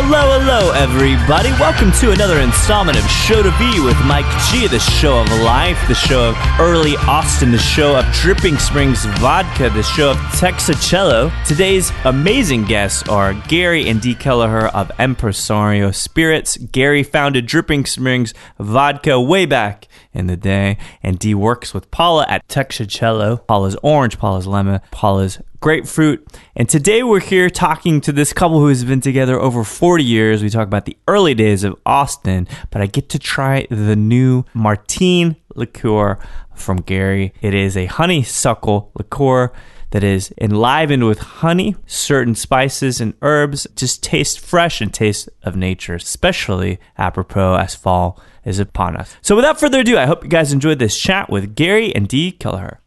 Well, hello, everybody. Welcome to another installment of Show to Be with Mike G, the show of life, the show of early Austin, the show of Dripping Springs Vodka, the show of Texacello. Today's amazing guests are Gary and Dee Kelleher of Empresario Spirits. Gary founded Dripping Springs Vodka way back in the day, and Dee works with Paula at Texacello. Paula's orange, Paula's lemon, Paula's grapefruit. And today we're here talking to this couple who has been together over 40 years. We talk about the early days of Austin, but I get to try the new Martine liqueur from Gary. It is a honeysuckle liqueur that is enlivened with honey, certain spices and herbs. Just taste fresh and taste of nature, especially apropos as fall is upon us. So without further ado, I hope you guys enjoyed this chat with Gary and Dee Kelleher.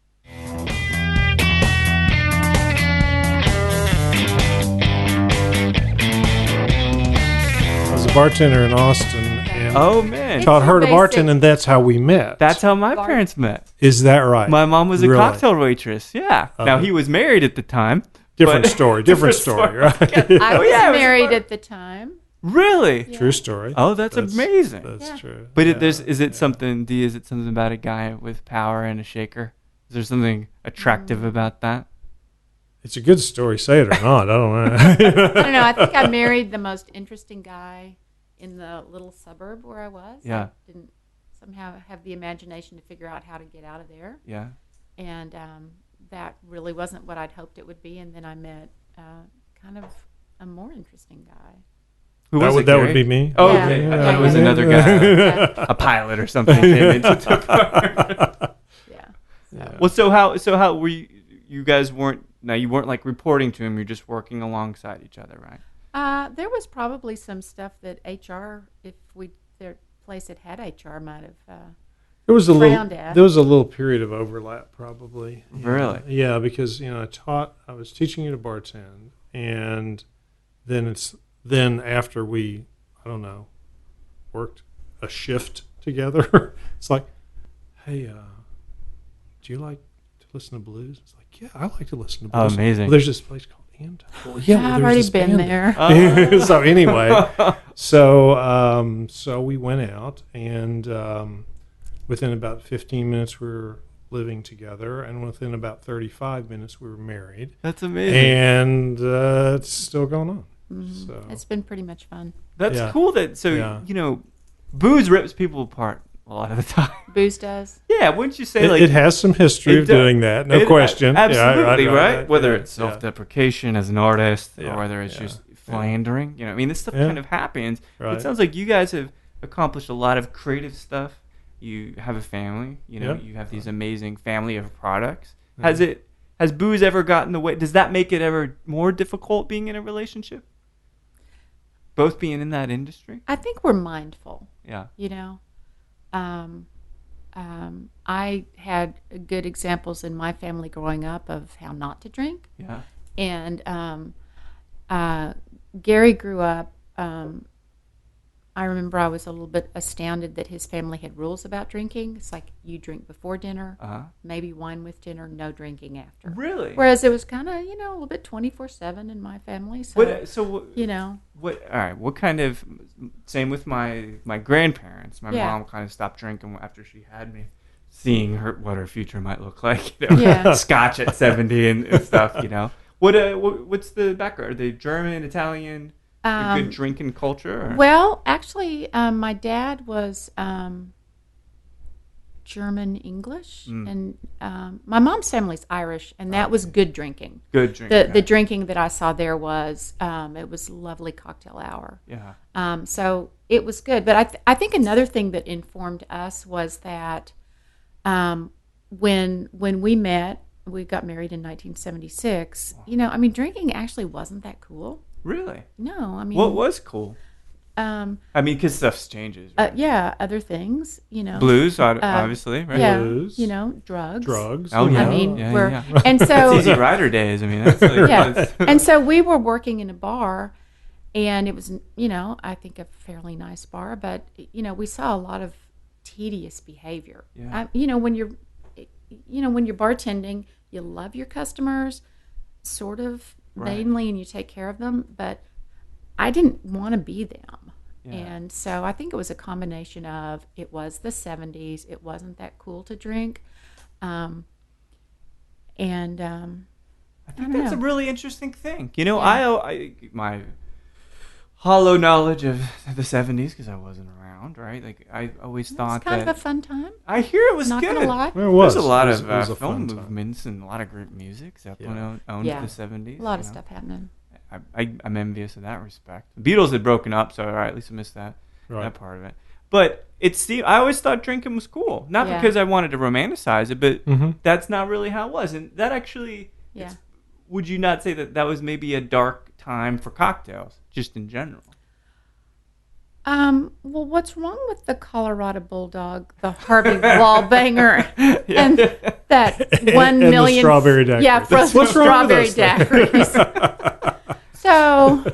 Bartender in Austin and taught her to bartend, and that's how we met. That's how my parents met. Is that right? My mom was a cocktail waitress. Yeah. Now he was married at the time. Different story, right? I was married at the time. Really? Yeah. True story. Oh, that's amazing. That's true. But is it something, Dee, is it something about a guy with power and a shaker? Is there something attractive about that? It's a good story. Say it or not. I don't know. I don't know. I think I married the most interesting guy in the little suburb where I was. Yeah. I didn't somehow have the imagination to figure out how to get out of there. Yeah. And that really wasn't what I'd hoped it would be. And then I met kind of a more interesting guy. Who was it, that would be me. Oh, yeah. okay. I thought it was another guy, a pilot or something came into the part. Yeah. Well, so how were you? You guys weren't. Now, you weren't like reporting to him. You're just working alongside each other, right? There was probably some stuff that HR, if their place had HR, might have There was a frowned at. There was a little period of overlap, probably. Really? Yeah, because I was teaching you to bartend, and then after we, worked a shift together, it's like, hey, do you like to listen to blues? It's like, yeah, I like to listen to blues. Oh, amazing. Well, there's this place called Anti. Well, I've already been there. So anyway, so we went out, and within about 15 minutes we were living together, and within about 35 minutes we were married. That's amazing. And it's still going on. Mm-hmm. So it's been pretty much fun. That's cool. Booze rips people apart a lot of the time. Booze does. Yeah, wouldn't you say it has some history of doing that, no question. Absolutely, right? Whether yeah, it's self-deprecation as an artist, yeah, or whether it's just philandering. This stuff kind of happens. Right. It sounds like you guys have accomplished a lot of creative stuff. You have a family. You have these amazing family of products. Mm-hmm. Has booze ever gotten in the way? Does that make it ever more difficult being in a relationship? Both being in that industry? I think we're mindful. Yeah. I had good examples in my family growing up of how not to drink. Yeah. And Gary grew up, I remember I was a little bit astounded that his family had rules about drinking. It's like you drink before dinner, maybe wine with dinner, no drinking after. Really? Whereas it was kind of, a little bit 24/7 in my family. What kind of, same with my grandparents. My mom kind of stopped drinking after she had me, seeing what her future might look like. Scotch at 70 and stuff, What's the background? Are they German, Italian? A good drinking culture? Or? Well, actually, my dad was German English, and my mom's family's Irish, and that was good drinking. Good drinking. The drinking that I saw there was it was lovely cocktail hour. Yeah. So it was good, but I think another thing that informed us was that when we met, we got married in 1976. Drinking actually wasn't that cool. Really? No, what was cool? I mean, because stuff changes. Right? Yeah, other things, Blues, obviously, right? Yeah, Blues. drugs. Oh, yeah. I mean, yeah. and so It's Easy Rider days. I mean, that's like, yeah. And so we were working in a bar, and it was, I think a fairly nice bar, but we saw a lot of tedious behavior. Yeah. When you're bartending, you love your customers, sort of mainly, and you take care of them, but I didn't want to be them. Yeah. And so I think it was a combination of, it was the 70s, it wasn't that cool to drink. I think that's a really interesting thing. I my hollow knowledge of the 70s, because I wasn't around, right? Like, I always thought that... It's kind of a fun time. I hear it was Not good. Gonna lie. Well, it was. There's a lot It was of a film fun movements and a lot of great music. Zeppelin owned the 70s. A lot of stuff happening. I'm envious of that respect. The Beatles had broken up, so all right, at least I missed that part of it. But I always thought drinking was cool. Not because I wanted to romanticize it, but that's not really how it was. And that actually... Yeah. Would you not say that was maybe a dark time for cocktails, just in general? Well, what's wrong with the Colorado Bulldog, the Harvey Wallbanger, and that 1 million... And the strawberry daiquiri. Yeah, frozen strawberry daiquiris. So,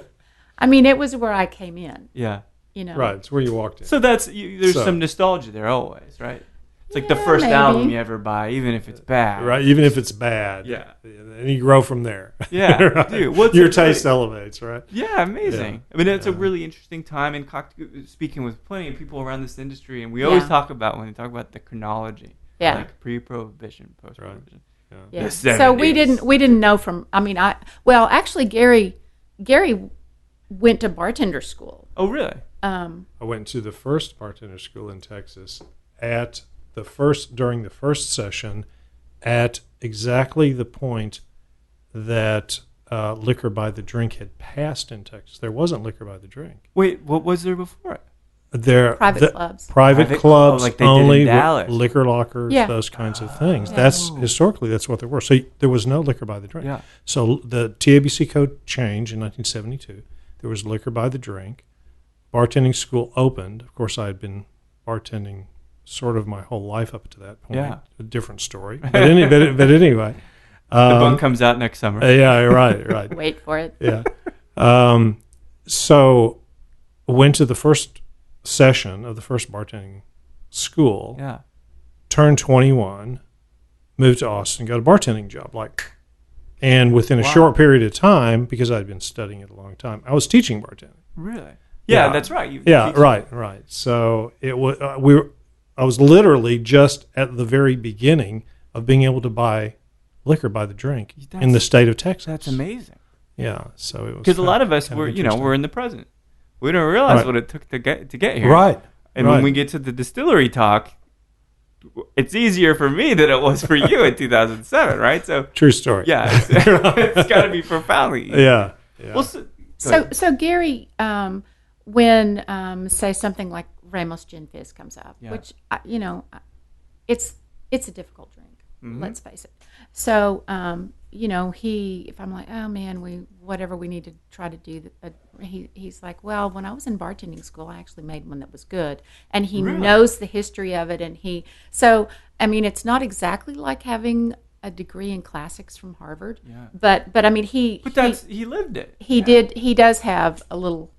I mean, it was where I came in. Yeah. Right, it's where you walked in. So there's some nostalgia there always, right? It's like the first album you ever buy, even if it's bad. Right, even if it's bad. Yeah. And you grow from there. Yeah. Right. Dude, your taste elevates, right? Yeah, amazing. Yeah. I mean, it's a really interesting time. And speaking with plenty of people around this industry, and we always talk about, when we talk about the chronology, like pre-prohibition, post-prohibition. Right. Yeah. So we didn't know from, actually Gary went to bartender school. Oh, really? I went to the first bartender school in Texas during the first session, at exactly the point that liquor by the drink had passed in Texas. There wasn't liquor by the drink. Wait, what was there before it? Private clubs. Private clubs, like they only did in Dallas. Liquor lockers, those kinds of things. Historically, that's what there were. So there was no liquor by the drink. Yeah. So the TABC code changed in 1972. There was liquor by the drink. Bartending school opened. Of course, I had been bartending sort of my whole life up to that point. Yeah. A different story. But anyway. The book comes out next summer. Yeah, right. Wait for it. Yeah. So went to the first session of the first bartending school. Yeah. Turned 21, moved to Austin, got a bartending job. And within a short period of time, because I'd been studying it a long time, I was teaching bartending. Really? Yeah, that's right. Right. So it was I was literally just at the very beginning of being able to buy liquor by the drink in the state of Texas. That's amazing. Yeah, so it was because a lot of us we're in the present. We don't realize what it took to get here. Right. And when we get to the distillery talk, it's easier for me than it was for you in 2007, right? So true story. Yeah, it's got to be profoundly easy. Yeah. Well, so Gary, when say something like Ramos Gin Fizz comes up, which it's a difficult drink. Mm-hmm. Let's face it. So if I'm like, oh man, we need to try to do that. He's like, well, when I was in bartending school, I actually made one that was good, and he knows the history of it, and it's not exactly like having a degree in classics from Harvard, but he lived it. He does have a little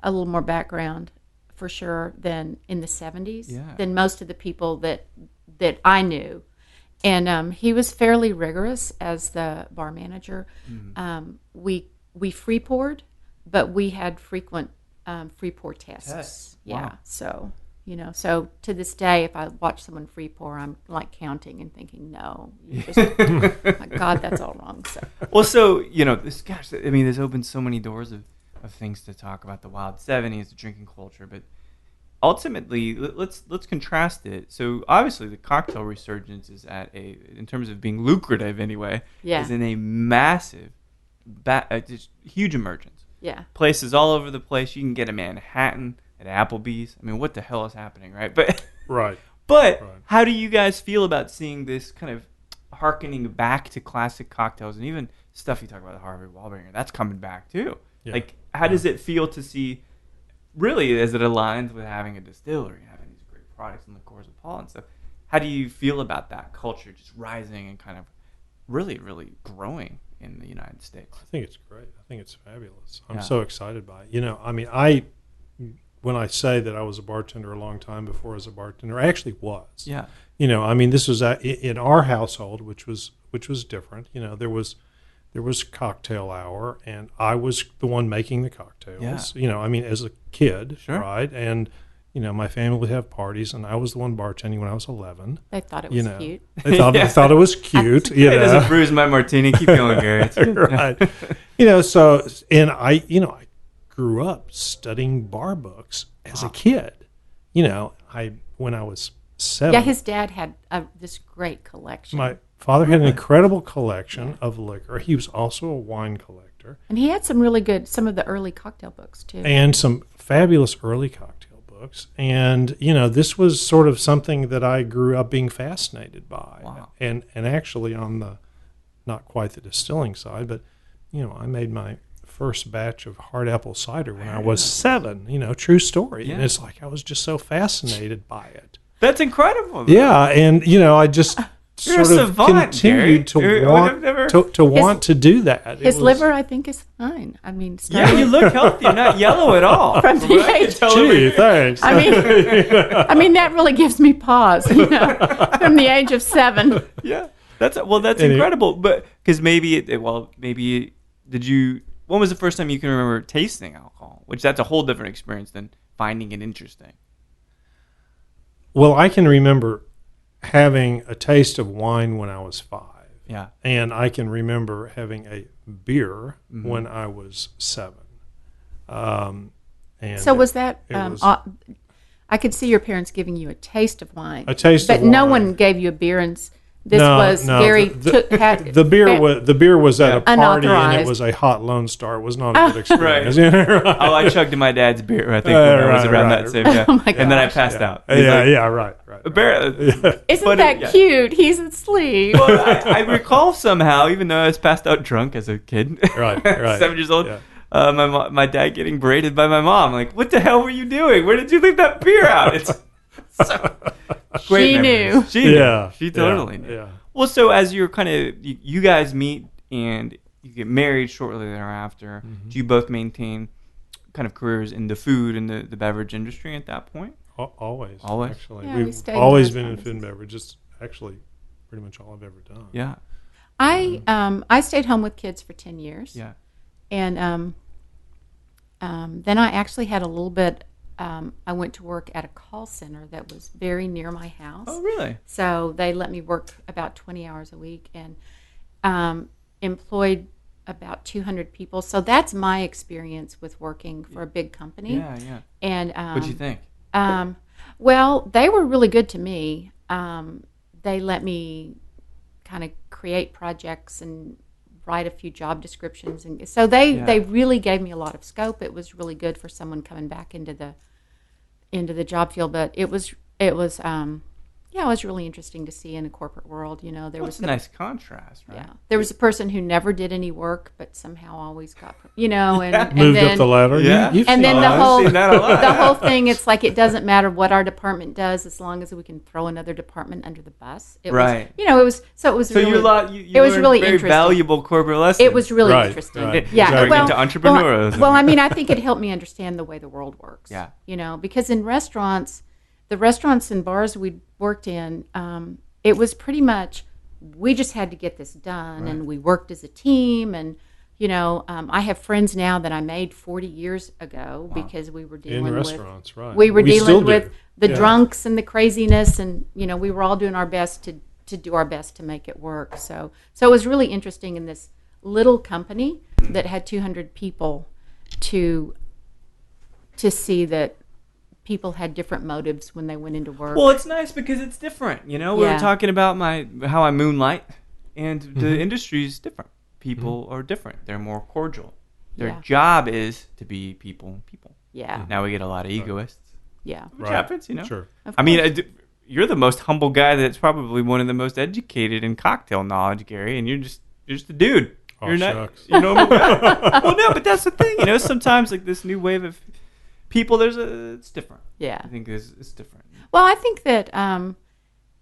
more background for sure than in the 70s than most of the people that I knew. And he was fairly rigorous as the bar manager. Mm-hmm. We free poured, but we had frequent free pour tests. Yeah. Wow. So to this day, if I watch someone free pour, I'm like counting and thinking, no, my God, that's all wrong. So. Well, this opens so many doors of things to talk about, the wild 70s, the drinking culture, but ultimately, let's contrast it. So obviously, the cocktail resurgence is in terms of being lucrative anyway, is in a massive, just huge emergence. Yeah, places all over the place. You can get a Manhattan at Applebee's. I mean, what the hell is happening, right? But how do you guys feel about seeing this kind of hearkening back to classic cocktails and even stuff you talk about, the Harvey Wallbanger? That's coming back too. Yeah. Like, how does it feel to see really, as it aligns with having a distillery, having these great products and liqueurs of Paul and stuff. How do you feel about that culture just rising and kind of really, really growing in the United States? I think it's great. I think it's fabulous. I'm so excited by it. When I say that I was a bartender a long time before I was a bartender, I actually was. Yeah. This was in our household, which was different. There was cocktail hour, and I was the one making the cocktails. Yeah. As a kid, sure. Right? And my family would have parties, and I was the one bartending when I was 11. They thought it was cute. They thought it was cute. It doesn't bruise my martini. Keep going, Gary. Right. I grew up studying bar books as a kid. When I was 7. Yeah, his dad had this great collection. My father had an incredible collection of liquor. He was also a wine collector. And he had some of the early cocktail books, too. And some fabulous early cocktail books. And, this was sort of something that I grew up being fascinated by. Wow. And actually on the, not quite the distilling side, but, I made my first batch of hard apple cider when I was 7, true story. Yeah. And it's like I was just so fascinated by it. That's incredible. Yeah, and I just You're sort a of savant, continued Gary. to want to do that. His liver, I think, is fine. I mean, Yeah, you look healthy. You're not yellow at all. From the age. Gee, thanks. I mean, that really gives me pause. From the age of 7. Yeah, that's incredible. But because when was the first time you can remember tasting alcohol? Which that's a whole different experience than finding it interesting. Well, I can remember having a taste of wine when I was 5. Yeah. And I can remember having a beer when I was 7. And so was that? I could see your parents giving you a taste of wine. But no one gave you a beer, and Gary took the beer was at a party, and it was a hot Lone Star. It was not a good experience. Right. Oh, I chugged my dad's beer. I think when I was around that same time, and then I passed out. Right. Isn't that cute? He's asleep. Well, I recall somehow, even though I was passed out drunk as a kid, right, 7 years old. Yeah. My dad getting braided by my mom. Like, what the hell were you doing? Where did you leave that beer out? It's so great. She knew. She knew. She totally knew. Yeah. Well, so as you're kind of you guys meet and you get married shortly thereafter, do you both maintain kind of careers in the food and the beverage industry at that point? Always. Actually, yeah, we've always been in food and beverage. It's actually pretty much all I've ever done. Yeah. I stayed home with kids for 10 years. Yeah. And then I actually had a little bit. I went to work at a call center that was very near my house. Oh, really? So they let me work about 20 hours a week and employed about 200 people. So that's my experience with working for a big company. Yeah. And what'd you think? Well, they were really good to me. They let me kind of create projects and write a few job descriptions, and so they really gave me a lot of scope. It was really good for someone coming back into the job field, but it was it was really interesting to see in a corporate world. There was a nice contrast, right? Yeah, there was a person who never did any work, but somehow always got, and moved then, up the ladder. Yeah, and then the whole thing. It's like it doesn't matter what our department does as long as we can throw another department under the bus. It was, it was really very interesting. Valuable corporate lessons. It was really interesting. Right. Yeah, into entrepreneurialism. Well, I think it helped me understand the way the world works. Yeah, because in restaurants. The restaurants and bars we worked in, it was pretty much we just had to get this done, and we worked as a team. And I have friends now that I made 40 years ago because we were dealing in restaurants, with right? We were dealing with the Yeah. drunks and the craziness, and we were all doing our best to do our best to make it work. So it was really interesting in this little company that had 200 people to see that people had different motives when they went into work. Well, it's nice because it's different. We were talking about how I moonlight, and the industry is different. People are different. They're more cordial. Their job is to be people. Yeah. Now we get a lot of egoists. Yeah. Which happens, Sure. I mean, you're the most humble guy that's probably one of the most educated in cocktail knowledge, Gary, and you're just a dude. Oh, you're not, shucks. Well, no, but that's the thing. Sometimes like this new wave of people, it's different. Yeah. I think it's different. Well, I think that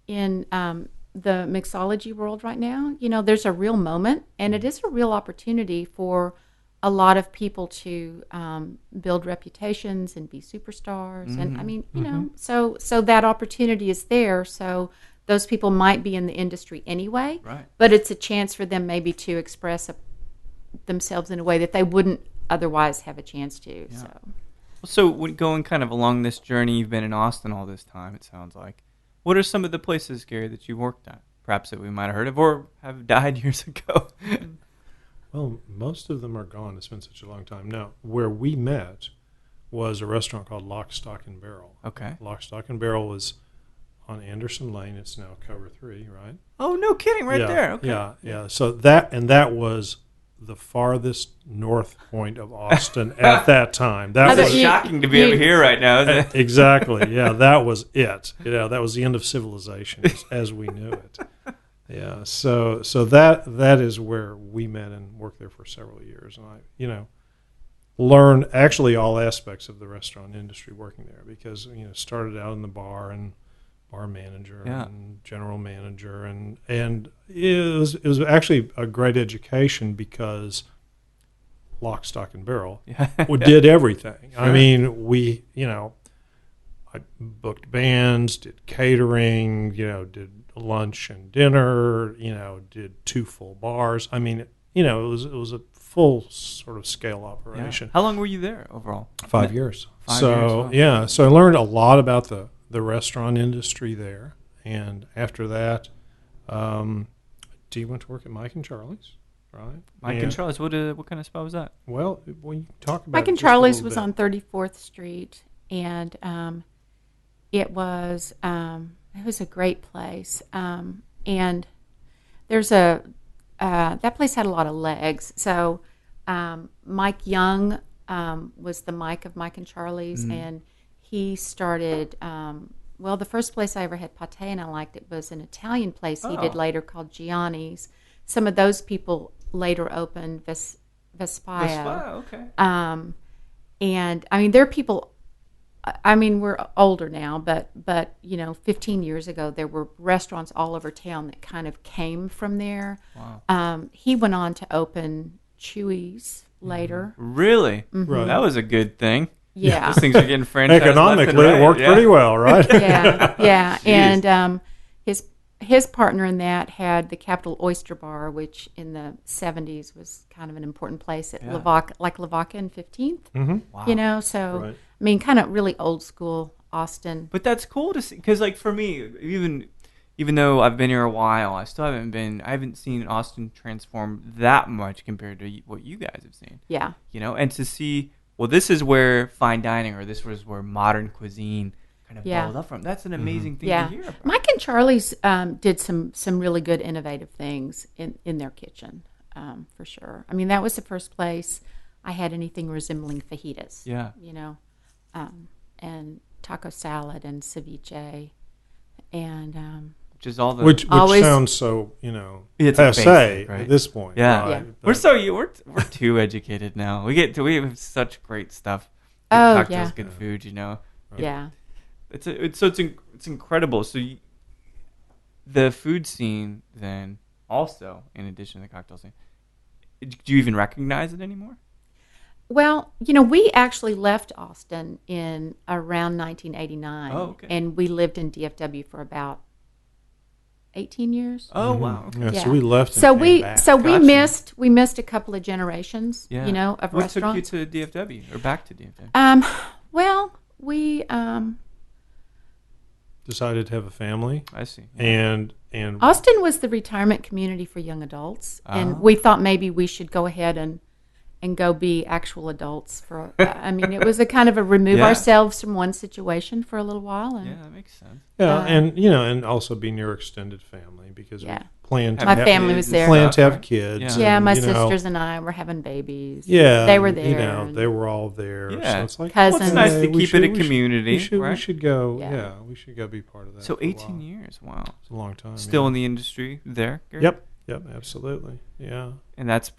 in the mixology world right now, there's a real moment, and it is a real opportunity for a lot of people to build reputations and be superstars. Mm-hmm. And I mean, so that opportunity is there. So those people might be in the industry anyway, right. But it's a chance for them maybe to express themselves in a way that they wouldn't otherwise have a chance to. Yeah. So when going kind of along this journey, you've been in Austin all this time, it sounds like. What are some of the places, Gary, that you worked at? Perhaps that we might have heard of or have died years ago? Well, most of them are gone. It's been such a long time. Now, where we met was a restaurant called Lock, Stock, and Barrel. Okay. Lock, Stock, and Barrel was on Anderson Lane. It's now Cover 3, right? Oh, no kidding, right there. Okay. Yeah. So that was the farthest north point of Austin at that time. That was shocking to be over here right now, isn't it? Exactly. Yeah, that was it. That was the end of civilization as we knew it. Yeah. So that is where we met and worked there for several years, and I learned actually all aspects of the restaurant industry working there because started out in the bar and bar manager and general manager, and it was actually a great education because Lock, Stock, and Barrel did everything. Sure. I mean, I booked bands, did catering, did lunch and dinner, did 2 full bars. I mean, it was a full sort of scale operation. Yeah. How long were you there overall? 5 years. 5 years. Wow. Yeah, so I learned a lot about the restaurant industry there, and after that, Dee went to work at Mike and Charlie's, right? Mike and Charlie's. What kind of spot was that? Well, when you talk about Mike and Charlie's was on 34th Street, and it was a great place, and there's that place had a lot of legs. So Mike Young was the Mike of Mike and Charlie's, and he started, the first place I ever had pate and I liked it was an Italian place he did later called Gianni's. Some of those people later opened Vespaio. Okay. And, I mean, there are people, we're older now, but 15 years ago, there were restaurants all over town that kind of came from there. Wow. He went on to open Chewy's later. Really? Mm-hmm. Right. That was a good thing. Yeah. Those things are getting franchised. Economically, it worked pretty well, right? Yeah. And his partner in that had the Capitol Oyster Bar, which in the 70s was kind of an important place at Lavaca and 15th. Mm-hmm. Wow. So, right. I mean, kind of really old school Austin. But that's cool to see, because like for me, even though I've been here a while, I haven't seen Austin transform that much compared to what you guys have seen. Yeah. And to see, well, this is where fine dining, or this was where modern cuisine kind of bubbled up from. That's an amazing thing to hear about. Mike and Charlie's did some really good innovative things in their kitchen, for sure. I mean, that was the first place I had anything resembling fajitas. Yeah. And taco salad and ceviche, and which is all the which sounds so it's passe basic, right? at this point. Yeah, right? We're too educated now. We have such great stuff. Good cocktails, good food. Yeah. It's incredible. So the food scene then also, in addition to the cocktail scene, do you even recognize it anymore? Well, we actually left Austin in around 1989, and we lived in DFW for about 18 years. Oh, wow. Okay. Yeah, so we left. So we Gotcha. we missed a couple of generations, of what restaurants. What took you to DFW or back to DFW? Well, we decided to have a family. I see. And Austin was the retirement community for young adults, and we thought maybe we should go ahead and go be actual adults for. It was a kind of a remove ourselves from one situation for a little while. And, that makes sense. Yeah, and also be near extended family because we planned to my family was there. Planned to have kids. Yeah, and, my sisters and I were having babies. Yeah, they were there. They were all there. Yeah. So it's like cousins. It's nice to keep it a community. We should go. Yeah. We should go be part of that. So for a 18 while. years. Wow, it's a long time. Still in the industry there, Gary? Yep. Yep. Absolutely. Yeah. And that's,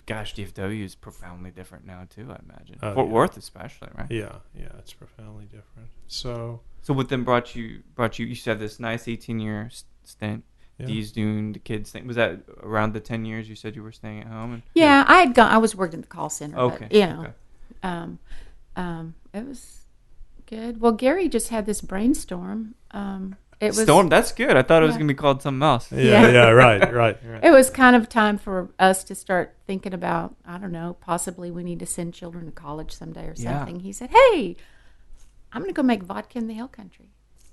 gosh, DFW is profoundly different now too, I imagine. Oh, Fort yeah. Worth especially, right? Yeah. Yeah. It's profoundly different. So what then brought you, you said this nice 18-year stint. yeah. Dee's doing the kids thing. Was that around the 10 years you said you were staying at home? And, Yeah, I was working at the call center. Okay. But, it was good. Well, Gary just had this brainstorm. It was Storm, that's good. I thought it was Yeah. going to be called something else. Yeah. Yeah. Right. It was kind of time for us to start thinking about, I don't know, possibly we need to send children to college someday or Yeah. something. He said, "Hey, I'm going to go make vodka in the hill country."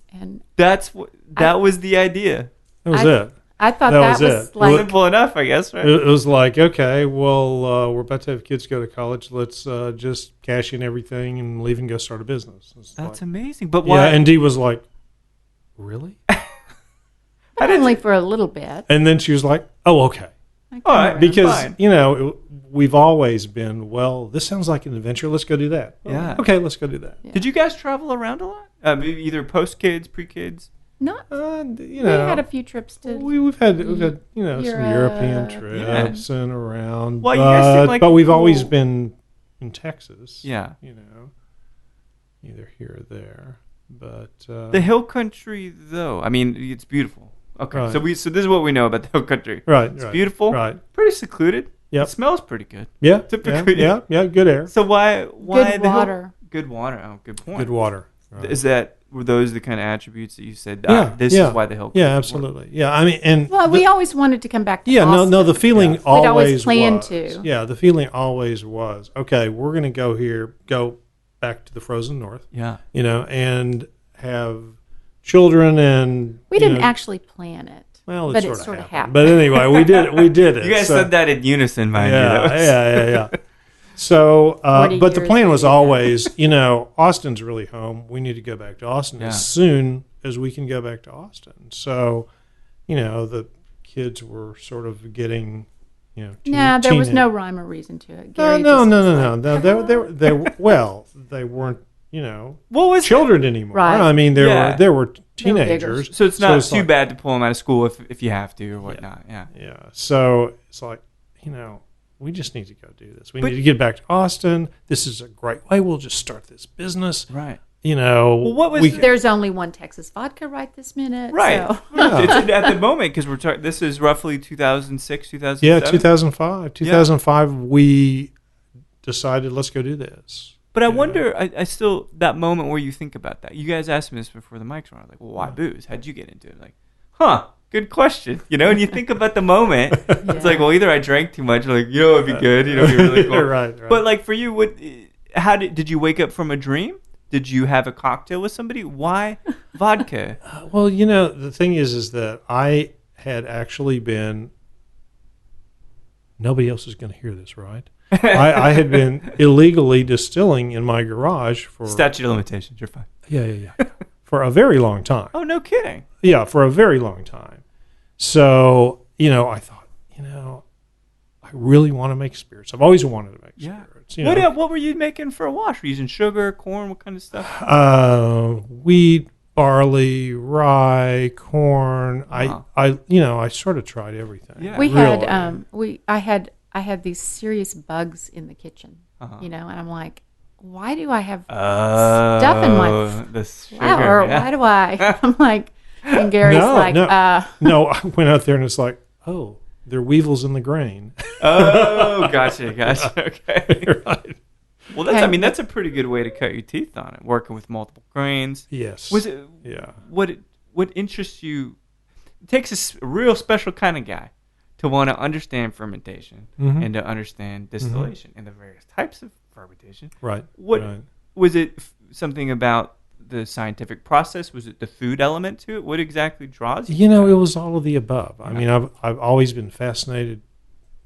And That was the idea. That was it. I thought That that was was it. like, Simple enough, I guess, right? It was like, okay, well, we're about to have kids go to college. Let's just cash in everything and leave and go start a business. That's like, amazing. But why? yeah. And Dee was like, really? but only for a little bit. And then she was like, oh, okay. I All come right, around. Because, Fine. we've always been, well, this sounds like an adventure. Let's go do that. Yeah. Okay, let's go do that. Yeah. Did you guys travel around a lot? Maybe either post-kids, pre-kids? Not, We we had a few trips to. we've had some Europe. European trips and around. Well, you guys seem like but we've cool- always been in Texas. Yeah. Either here or there. But The hill country, though, I mean, it's beautiful. Okay, Right. so this is what we know about the hill country. right, It's right, beautiful, Right. pretty secluded. Yep. It smells pretty good. Yeah. Typically. Yeah. Good air. So why Good the hill- water. Good water. Oh, good point. Good water. Right. Were those the kind of attributes that you said? Yeah, This yeah. is why the hill country Yeah, works? absolutely. Yeah, I mean, and Well, we always wanted to come back to Austin. no, the feeling Yeah. always We'd always planned was. to. Yeah, the feeling always was, okay, we're going to go back to the frozen north, Yeah. and have children and We didn't actually plan it. well, but it it sort sorta of happened. But anyway, we did it. You guys so- said that in unison, mind you. That was- yeah. So, 40 but the years plan was later. always, Austin's really home. We need to go back to Austin Yeah. as soon as we can go back to Austin. So, the kids were sort of getting, No, there was teenage- no rhyme or reason to it. No, Gary no. just was like, They weren't, What was children anymore. Right. I mean, Yeah. there were bigger. teenagers. So it's not too like- bad to pull them out of school if you have to or whatnot. Yeah. Yeah. So it's like, we just need to go do this. We But- need to get back to Austin. This is a great way. We'll just start this business. Right. What was the- There's only one Texas vodka right this minute. Right. So. It's at the moment because we're talking. This is roughly 2006, 2007. Yeah, 2005. 2005, we decided, let's go do this. But I wonder. I still that moment where you think about that. You guys asked me this before the mics were on. Like, well, why booze? How'd you get into it? Like, good question. And you think about the moment. It's like, well, either I drank too much, or like, it'd be good. It'd be really cool. Right. But like for you, how did you wake up from a dream? Did you have a cocktail with somebody? Why vodka? Well, the thing is that I had actually been. Nobody else is going to hear this, right? I had been illegally distilling in my garage for Statute of limitations. You're fine. Yeah. For a very long time. Oh, no kidding. Yeah, for a very long time. So, I thought, I really want to make spirits. I've always wanted to make spirits. What were you making for a wash? Were you using sugar, corn? What kind of stuff? Wheat, barley, rye, corn. Wow. I sort of tried everything. Yeah. We really. had I had these serious bugs in the kitchen, and I'm like, why do I have stuff in my the sugar, flour? yeah. Why do I? I'm like, and Gary's like, No, I went out there and it's like, oh, they're weevils in the grain. Oh, gotcha. Okay. Right. Well, that's a pretty good way to cut your teeth on it. Working with multiple grains. Yes. Was it? Yeah. What interests you? It takes a real special kind of guy to want to understand fermentation and to understand distillation and the various types of fermentation. Right. What right. was it? Something about the scientific process? Was it the food element to it? What exactly draws you? It was all of the above. I mean, I've always been fascinated,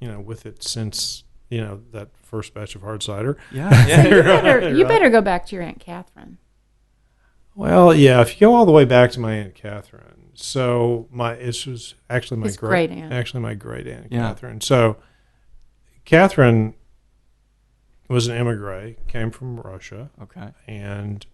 with it since that first batch of hard cider. Yeah. you better go back to your Aunt Catherine. Well, yeah. If you go all the way back to my Aunt Catherine, so this was actually my His great aunt. Actually, my great aunt Yeah. Catherine. So, Catherine was an immigrant, came from Russia. Okay. And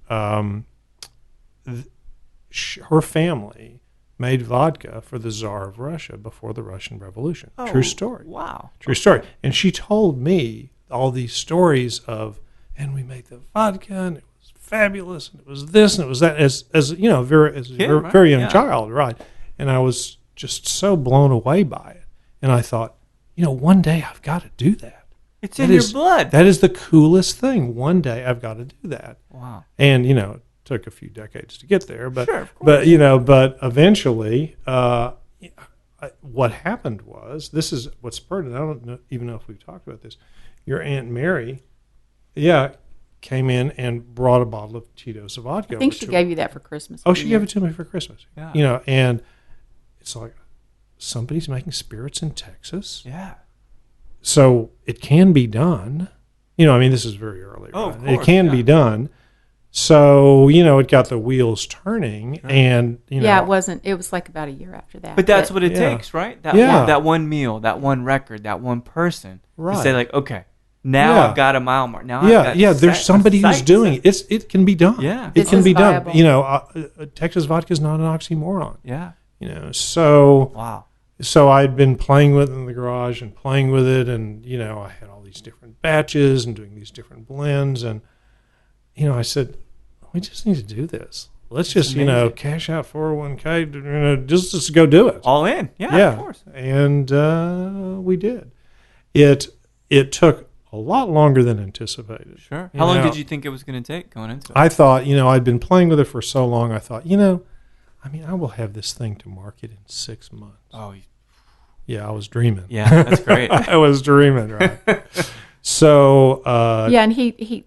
her family made vodka for the Tsar of Russia before the Russian Revolution. Oh, True story. Wow. True story. And she told me all these stories of, and we made the vodka, and it was fabulous, and it was this, and it was that, as you know, very young child, right? And I was just so blown away by it. And I thought, one day I've got to do that. It's in your blood. That is the coolest thing. One day I've got to do that. Wow. And, it took a few decades to get there. But, sure, of course. But eventually, what happened was, this is what spurred it. I don't even know if we've talked about this. Your Aunt Mary, came in and brought a bottle of Tito's vodka. I think she gave you that for Christmas. Oh, she gave it to me for Christmas. Yeah. And it's like, somebody's making spirits in Texas. Yeah. So it can be done. This is very early. Oh, right? of course, it can be done. So, it got the wheels turning, and, Yeah, it wasn't. It was like about a year after that. But that's what it takes, right? That one meal, that one record, that one person. Right. To say, like, okay, now I've got a mile mark. Now I've got there's somebody who's doing it. It can be done. Yeah. It can be viable. done. Texas vodka is not an oxymoron. Yeah. So... Wow. So I'd been playing with it in the garage and playing with it, and, I had all these different batches and doing these different blends, and, I said, we just need to do this. Let's just, cash out 401k, just go do it. All in. Yeah, of course. And we did. It took a lot longer than anticipated. Sure. How long did you think it was going to take going into it? I thought, I'd been playing with it for so long, I thought, I will have this thing to market in 6 months. Oh, yeah, I was dreaming. Yeah, that's great. I was dreaming, right? So, and he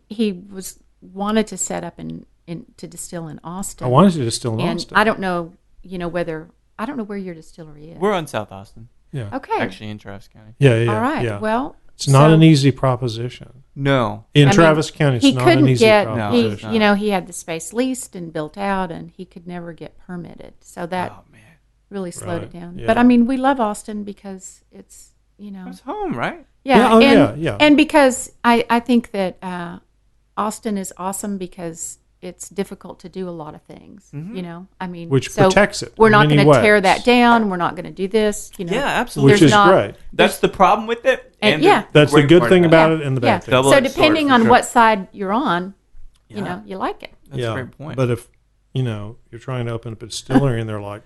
wanted to set up to distill in Austin. I wanted to distill in Austin. I don't know, I don't know where your distillery is. We're on South Austin. Yeah. Okay. Actually, in Travis County. Yeah. All right. Yeah. Well, it's not an easy proposition. No. In Travis County, it's not an easy proposition. He had the space leased and built out, and he could never get permitted. So that really slowed it down. Yeah. But we love Austin because it's it's home, right? Yeah. Yeah. And because I think that Austin is awesome because it's difficult to do a lot of things. Mm-hmm. Which protects it. We're not going to tear that down. We're not going to do this. Yeah, absolutely. Which is great. That's the problem with it. And that's the good thing about it and the bad thing. So depending on what side you're on, you like it. That's a great point. But if you're trying to open up a distillery and they're like,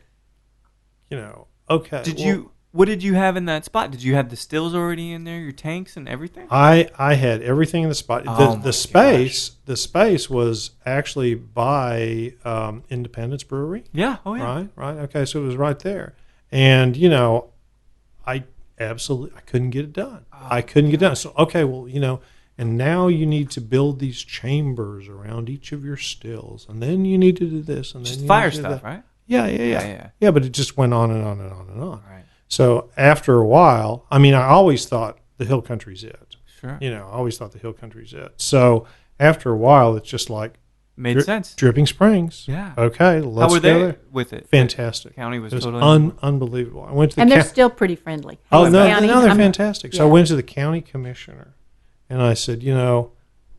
okay. What did you have in that spot? Did you have the stills already in there, your tanks and everything? I had everything in the spot. The space was actually by Independence Brewery. Yeah. Oh yeah. Right. Okay. So it was right there, and I couldn't get it done. I couldn't get it done. So okay, well, and now you need to build these chambers around each of your stills, and then you need to do this, and then just fire stuff, that. right? Yeah. But it just went on and on and on and on. Right. So after a while, I always thought the hill country's it. Sure. I always thought the hill country's it. So after a while, it's just like made sense. Dripping Springs. Yeah. Okay. Let's How were go they there. with it? Fantastic. The county was it was totally unbelievable. I went to the and they're still pretty friendly. Oh no, county, they're fantastic. So I went to the county commissioner, and I said,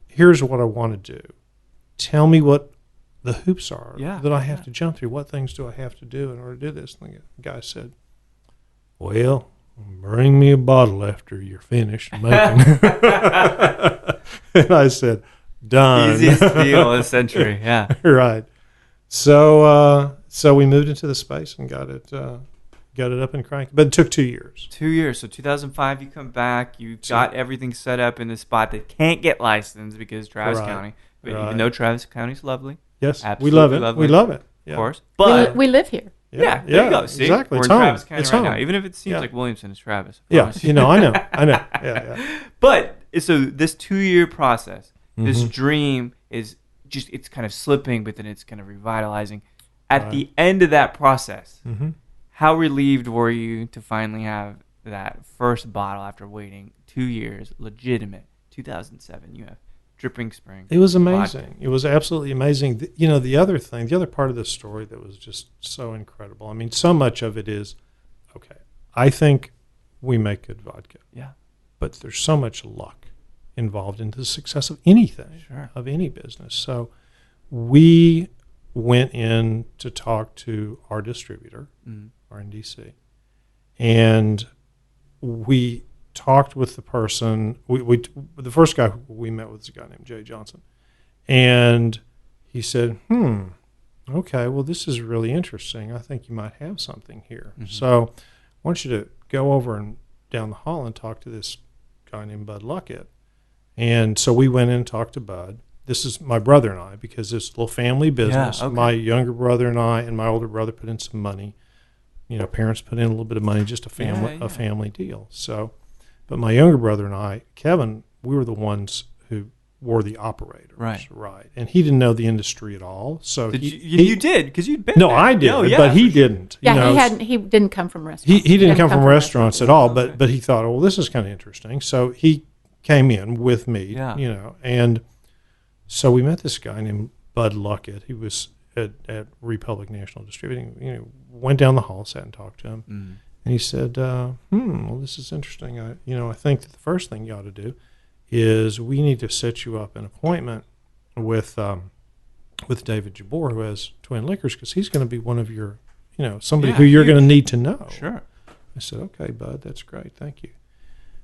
here's what I want to do. Tell me what the hoops are that I have to jump through. What things do I have to do in order to do this? And the guy said, well, bring me a bottle after you're finished making. And I said, done. Easiest deal of the century, yeah. Right. So we moved into the space and got it up and cranking. But it took 2 years. 2 years. So 2005, you come back. You got everything set up in the spot that can't get licensed because Travis County. But even though Travis County's lovely. Yes, absolutely we love it. Lovely, we love it. Yeah. Of course. But we live here. Yeah, there you go. See, exactly. We're It's in home. Travis County It's right home. now. Even if it seems like Williamson, it's Travis. Yeah, I know. Yeah. But so this 2-year process, this dream is just, it's kind of slipping, but then it's kind of revitalizing. At the end of that process, how relieved were you to finally have that first bottle after waiting 2 years, legitimate, 2007, you have Dripping Springs. It was amazing. Vodka. It was absolutely amazing. The other part of the story that was just so incredible. so much of it is, okay, I think we make good vodka. Yeah. But there's so much luck involved in the success of anything, Sure. of any business. So we went in to talk to our distributor, our NDC, and we talked with the person. The first guy we met with was a guy named Jay Johnson, and he said, okay, well, this is really interesting. I think you might have something here. So I want you to go over and down the hall and talk to this guy named Bud Luckett. And so we went in and talked to Bud. This is my brother and I, because it's a little family business. Yeah, okay. My younger brother and I and my older brother put in some money. Parents put in a little bit of money, just a family deal. So, but my younger brother and I, Kevin, we were the ones who were the operators, right? And he didn't know the industry at all. So you did, because you'd been. No, there. I did, but he didn't. He didn't come from restaurants. He didn't come from restaurants at all. But he thought, well, this is kind of interesting. So he came in with me, and so we met this guy named Bud Luckett. He was at Republic National Distributing. Went down the hall, sat and talked to him, and he said, well, this is interesting. I think that the first thing you ought to do is we need to set you up an appointment with David Jabor, who has To&n Liquors, because he's going to be one of your, somebody who you're going to need to know. Sure. I said, okay, Bud, that's great. Thank you.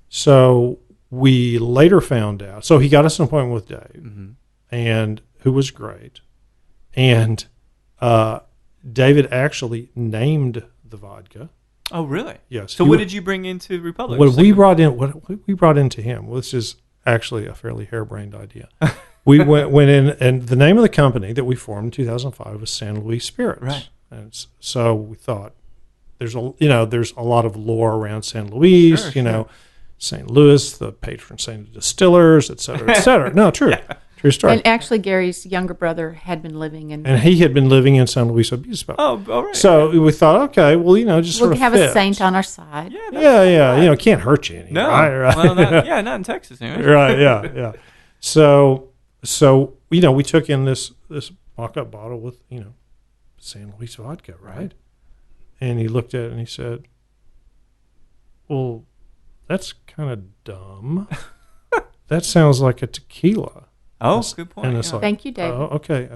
So we later found out. So he got us an appointment with Dave, and who was great. And David actually named the vodka. Oh, really? Yes. So what did you bring into Republic? What we brought into him, this is actually a fairly harebrained idea. We went in, and the name of the company that we formed in 2005 was San Luis Spirits. Right. And so we thought there's a lot of lore around San Luis, Sure. St. Louis, the patron saint of distillers, et cetera, et cetera. No, true. Yeah. True story. And actually, Gary's younger brother had been living in... And he had been living in San Luis Obispo. Oh, all right. So we thought, okay, well, just we'll sort of have fit. a saint on our side. Yeah. Can't hurt you any. No. Right? Well, not in Texas anyway. Right, yeah. So we took in this mock-up bottle with, San Luis vodka, right? And he looked at it and he said, well, that's kind of dumb. That sounds like a tequila. Oh, good point. And it's like, thank you, Dave. Oh, okay.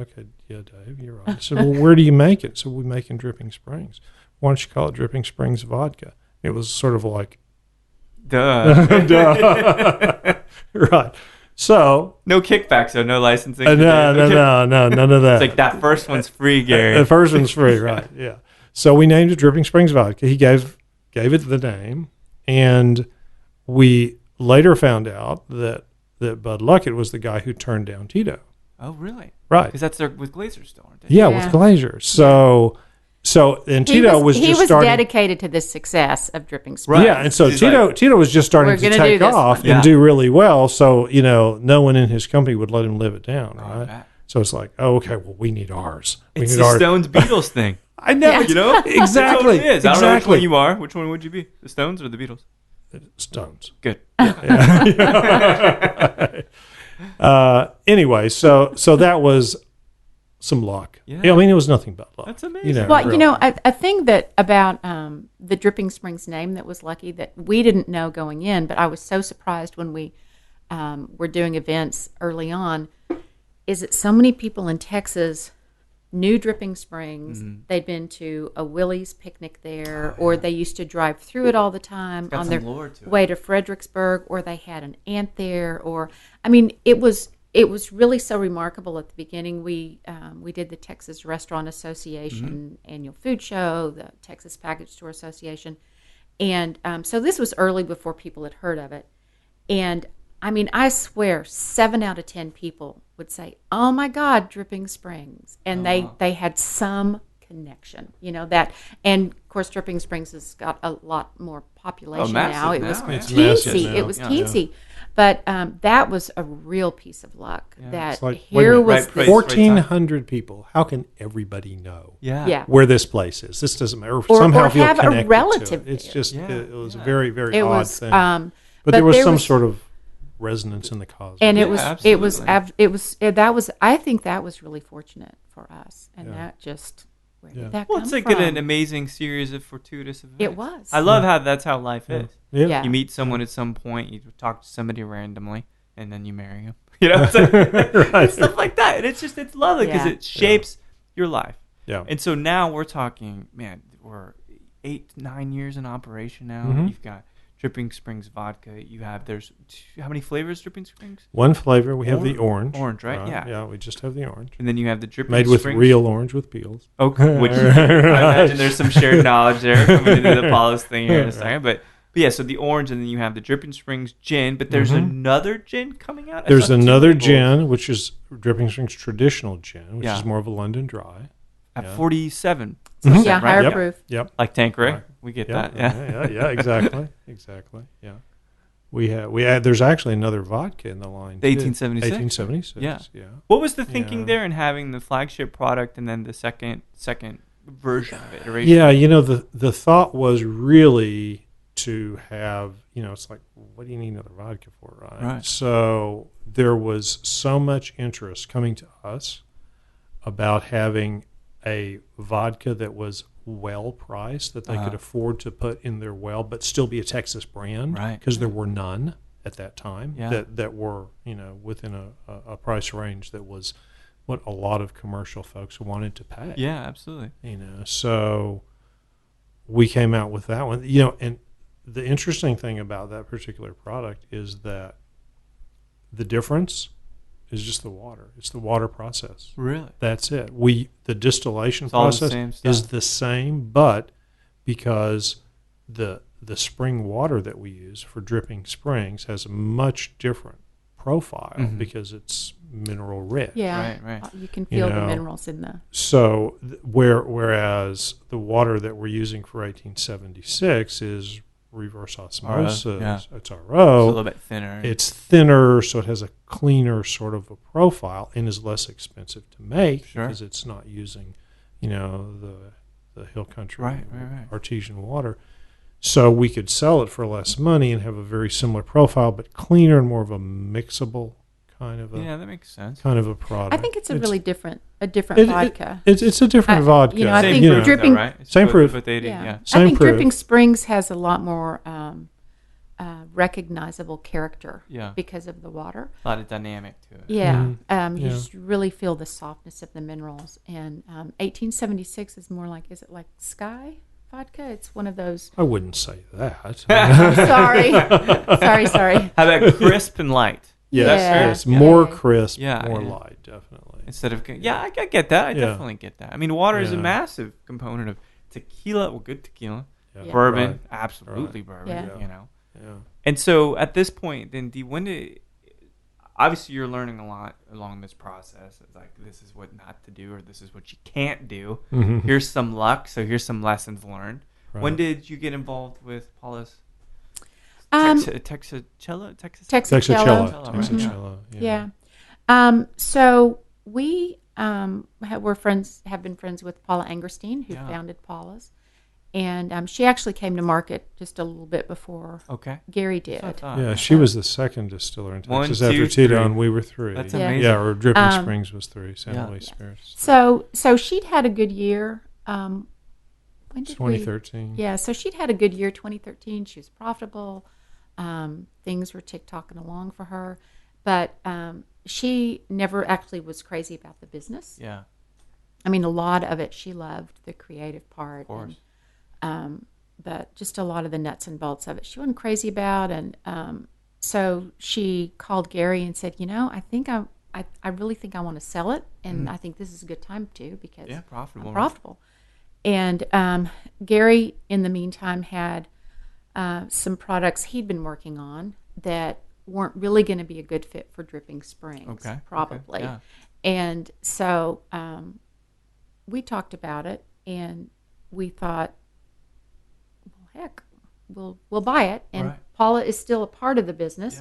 Yeah, Dave, you're right. I said, well, where do you make it? So we make in Dripping Springs. Why don't you call it Dripping Springs Vodka? It was sort of like, duh. Right. So no kickbacks, so no licensing. No, none of that. It's like that first one's free, Gary. The first one's free, right? Yeah. So we named it Dripping Springs Vodka. He gave it the name, and we later found out that Bud Luckett was the guy who turned down Tito. Oh, really? Right. Because that's with Glazers still, aren't they? Yeah, with Glazier. So Tito was just starting. dedicated to the success of Dripping Springs. Right. Yeah, and so Tito was just starting to take off and do really well. So, no one in his company would let him live it down, right? So it's like, oh, okay, well, we need ours. It's the Stones Beatles thing. I know. Yeah. Exactly. It is. I don't know which one you are. Which one would you be? The Stones or the Beatles? Stones. Good. Anyway, so that was some luck. Yeah. I mean, it was nothing but luck. That's amazing. Well, really. A thing that about the Dripping Springs name that was lucky that we didn't know going in, but I was so surprised when we were doing events early on, is that so many people in Texas knew Dripping Springs. Mm-hmm. They'd been to a Willie's picnic there, or they used to drive through it all the time on their way to Fredericksburg, or they had an aunt there, it was really so remarkable at the beginning. We did the Texas Restaurant Association annual food show, the Texas Package Store Association, and so this was early before people had heard of it. And I swear 7 out of 10 people would say, "Oh my God, Dripping Springs," and they had some connection, that. And of course, Dripping Springs has got a lot more population now. It was teensy. It was teensy. But that was a real piece of luck. Yeah. That like, here was 1,400 people. How can everybody know where this place is? This doesn't matter. Or somehow feel have a relative to it. It's just it was a very, very it odd was, thing. But there was some sort of resonance in the cosmos. And I think that was really fortunate for us. And that just where did that come it's like from? an amazing series of fortuitous events. It was. I love how that's how life is. Yeah. You meet someone at some point, you talk to somebody randomly, and then you marry them. It's like, right. stuff like that. And it's lovely because it shapes your life. Yeah. And so now we're talking, man, we're 8-9 years in operation now. Mm-hmm. You've got Dripping Springs vodka. How many flavors Dripping Springs? One flavor. We have the orange. Orange, right? Yeah. Yeah, we just have the orange. And then you have the Dripping Made with Springs. real orange with peels. Okay. Which I imagine there's some shared knowledge there coming into the Paula's thing here in a second. But yeah, so the orange, and then you have the Dripping Springs gin. But there's another gin coming out? There's another gin, which is Dripping Springs traditional gin, which is more of a London dry. At 47. Yeah, right? higher proof. Yep. Like Tanqueray. Right. We get that. Yeah. Yeah, exactly. Exactly. Yeah. We had there's actually another vodka in the line. The 1876. 1876. Yeah. What was the thinking there in having the flagship product and then the second version of it, iteration? Yeah, the thought was really to have, it's like, what do you need another vodka for, right? Right. So there was so much interest coming to us about having a vodka that was well priced, that they could afford to put in their well, but still be a Texas brand, right? Because there were none at that time that were within a price range that was what a lot of commercial folks wanted to pay. Yeah, absolutely. So we came out with that one. And the interesting thing about that particular product is that the difference is just the water. It's the water process. Really? That's it. The distillation process is the same, but because the spring water that we use for Dripping Springs has a much different profile because it's mineral rich. Yeah, right. You can feel the minerals in the. So whereas the water that we're using for 1876 is reverse osmosis. It's RO. It's a little bit thinner. It's thinner, so it has a cleaner sort of a profile and is less expensive to make because it's not using, the hill country artesian water. So we could sell it for less money and have a very similar profile, but cleaner and more of a mixable kind of that makes sense. Kind of a product. I think it's a different vodka. It's a different vodka. I think Dripping same proof. I Same think proof. Dripping Springs has a lot more recognizable character because of the water. A lot of dynamic to it. Yeah. You just really feel the softness of the minerals. And 1876 is more like, is it like Sky vodka? It's one of those. I wouldn't say that. Sorry. How about crisp and light? Yes, more crisp, more light, definitely. Instead of, I get that. I definitely get that. I mean, water is a massive component of tequila. Well, good tequila. Yeah. Bourbon, absolutely bourbon, Yeah. And so at this point, then, obviously you're learning a lot along this process. It's like, this is what not to do, or this is what you can't do. Mm-hmm. Here's some luck, so here's some lessons learned. Right. When did you get involved with Paula's Texacello? Texacello. Yeah. So we have been friends with Paula Angerstein, who founded Paula's. And she actually came to market just a little bit before Gary did. She was the second distiller in Texas after Tito, and we were 3. That's amazing. Yeah, or Dripping Springs was 3, San Luis Spirits. So she'd had a good year. When did 2013. So she'd had a good year, 2013. She was profitable. Things were tick-tocking along for her. But she never actually was crazy about the business. Yeah. I mean, a lot of it she loved, the creative part. Of course. But just a lot of the nuts and bolts of it she wasn't crazy about. And so she called Gary and said, I think I really think I want to sell it. And I think this is a good time to, because I'm profitable. And Gary, in the meantime, had some products he'd been working on that weren't really going to be a good fit for Dripping Springs, probably. Okay. Yeah. And so we talked about it, and we thought, well, heck, we'll buy it. And Paula is still a part of the business.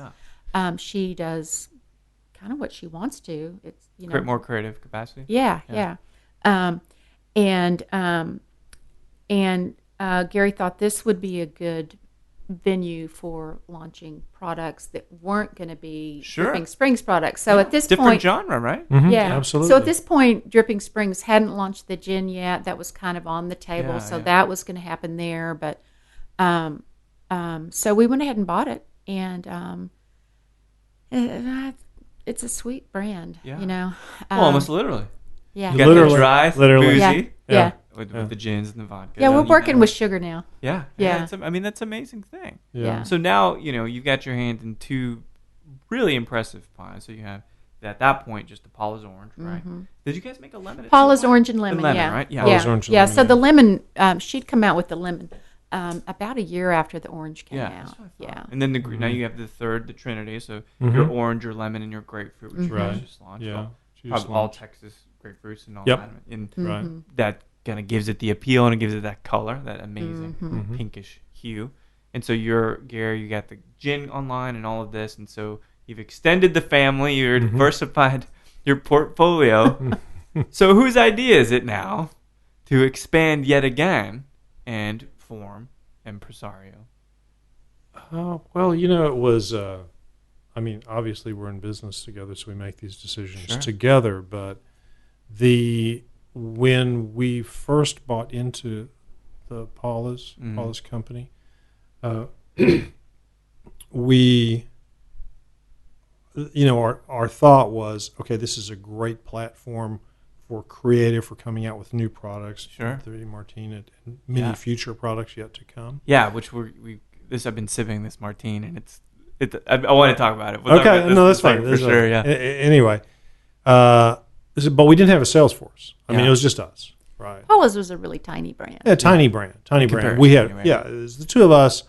Yeah. She does kind of what she wants to. It's more creative capacity. Yeah. And Gary thought this would be a good venue for launching products that weren't going to be Dripping Springs products. So at this different point, genre, right? Mm-hmm, yeah, absolutely. So at this point, Dripping Springs hadn't launched the gin yet. That was kind of on the table, that was going to happen there. But so we went ahead and bought it, and it's a sweet brand, well, almost literally. Yeah. You got Literally. the dry, Literally. boozy. Yeah. With the gins and the vodka. Yeah, we're And you working got- with sugar now. Yeah. Yeah. That's that's an amazing thing. Yeah. So now, you've got your hand in two really impressive pies. So you have, at that point, just the Paula's Orange, right? Did you guys make a lemon? Paula's Orange and lemon, lemon, yeah. right? Yeah. Paula's Orange and yeah. lemon, So yeah. the lemon, she'd come out with the lemon about a year after the orange came That's out. what I thought. Yeah. And then now you have the third, the Trinity. So your orange, your lemon, and your grapefruit, which Right. you just launched. Yeah. Probably all Texas grapefruits and all Yep. that. And Right. that kind of gives it the appeal and it gives it that color, that amazing pinkish hue. And so Gary, you got the gin online and all of this. And so you've extended the family, you're diversified your portfolio. So whose idea is it now to expand yet again and form Impresario? Well, it was. Obviously, we're in business together, so we make these decisions together. But when we first bought into the Paula's company, we, our thought was, okay, this is a great platform for creative, for coming out with new products. Sure. The Martine and many future products yet to come. Yeah, which I've been sipping this Martine, and I want to talk about it. We'll talk Okay, about this no, that's later fine. for sure. Yeah. Anyway, but we didn't have a sales force. I mean, it was just us, right? Paula's was a really tiny brand. Yeah, tiny brand. We had, anyway. it was the two of us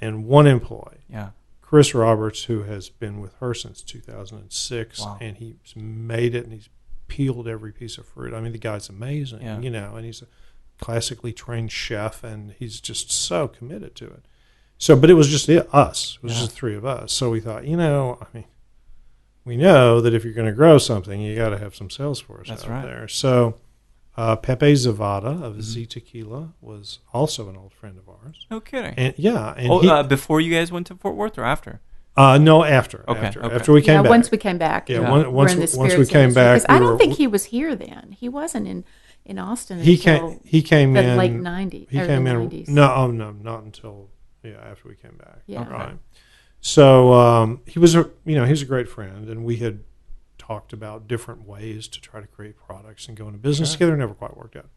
and one employee, Yeah. Chris Roberts, who has been with her since 2006, Wow. and he's made it, and he's peeled every piece of fruit. I mean, the guy's amazing, Yeah. and he's a classically trained chef, and he's just so committed to it. So, but it was just us. It was just the three of us. So we thought, we know that if you're going to grow something, you got to have some sales force out there. So Pepe Z of Z Tequila was also an old friend of ours. No kidding. And before you guys went to Fort Worth or after? No, after. Okay, After we came back. Once we came back. Yeah, We're once in the we spirits came industry. back, 'Cause I don't think he was here then. He wasn't in Austin He until came the in late 90s. He or came the in. 90s. No, not until after we came back. Yeah. Right. So he was a great friend, and we had talked about different ways to try to create products and go into business together. Never quite worked out.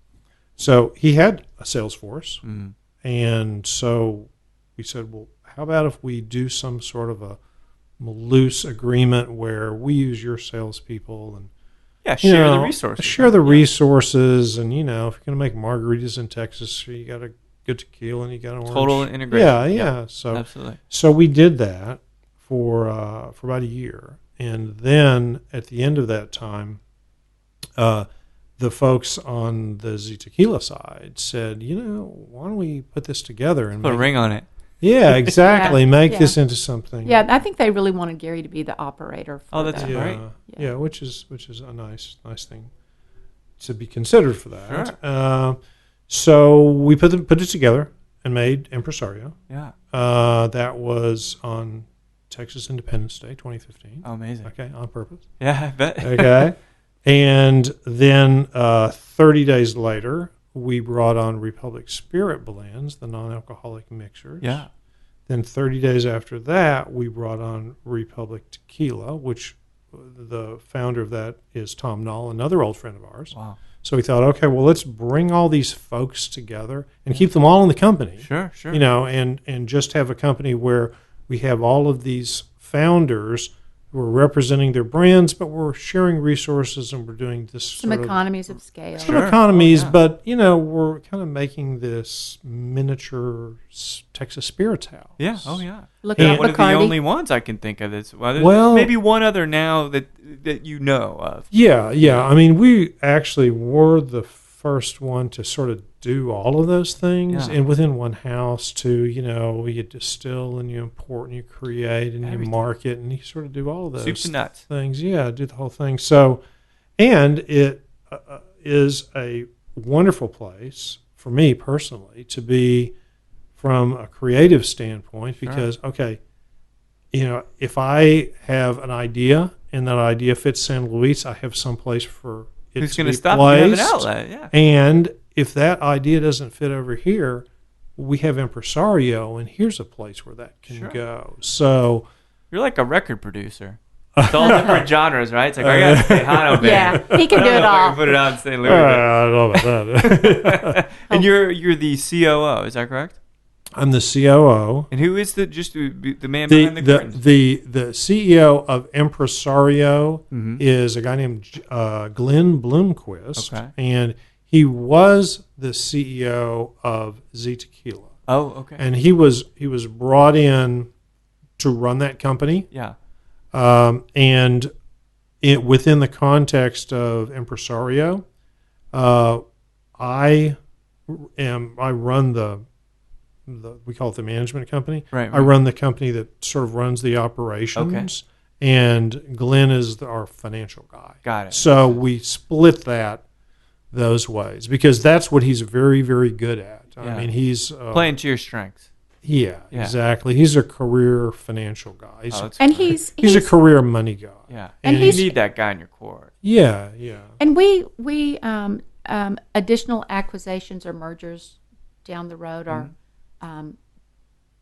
So he had a sales force, and so we said, well, how about if we do some sort of a loose agreement where we use your salespeople and share the resources. Share the resources, and if you're going to make margaritas in Texas, you got a good tequila and you got an orange. Total integration. Yeah. So absolutely. So we did that for about a year, and then at the end of that time, the folks on the Z Tequila side said, why don't we put this together and put a ring on it? Yeah, exactly. Make Yeah. this into something. Yeah, I think they really wanted Gary to be the operator. For that's that. great. Yeah, which is a nice thing to be considered for that. Sure. So we put it together and made Impresario. Yeah. That was on Texas Independence Day, 2015. Oh, amazing. Okay, on purpose. Yeah, I bet. Okay. And then 30 days later, we brought on Republic Spirit blends, the non-alcoholic mixers. Yeah. Then 30 days after that, we brought on Republic Tequila, which the founder of that is Tom Knoll, another old friend of ours. Wow. So we thought, okay, well, let's bring all these folks together and keep them all in the company. Sure. And just have a company where we have all of these founders who are representing their brands, but we're sharing resources and we're doing this Some economies of scale. Some economies, but we're kind of making this miniature Texas Spirits house. Yeah. Oh, yeah. Look at one of the Bacardi. only ones I can think of. There's maybe one other now that you know of. Yeah. I mean, we actually were the first one to sort of do all of those things, and within one house to, you distill and you import and you create and you market and you sort of do all of those soup to nuts things. Yeah, do the whole thing. So, and it is a wonderful place for me personally to be from a creative standpoint because, if I have an idea and that idea fits San Luis, I have some place for it Who's to going be to stop placed. you have an outlet? Yeah. And if that idea doesn't fit over here, we have Impresario, and here's a place where that can go. So you're like a record producer. It's all different genres, right? It's like, I got a Tejano band. Yeah, he can do it I all. can put it out in St. Louis. I don't know about that. And you're the COO, is that correct? I'm the COO. And who is the man behind the curtains? The CEO of Impresario is a guy named Glenn Bloomquist, Okay. and he was the CEO of Z Tequila. Oh, okay. And he was brought in to run that company. Yeah. And within the context of Impresario, I run the we call it the management company. Right. I run the company that sort of runs the operations, and Glenn is our financial guy. Got it. So we split those ways because that's what he's very, very good at. Yeah. I mean, he's playing to your strengths. Yeah, exactly. He's a career financial guy. He's a career money guy. Yeah, and you need that guy in your core. Yeah. And we additional acquisitions or mergers down the road are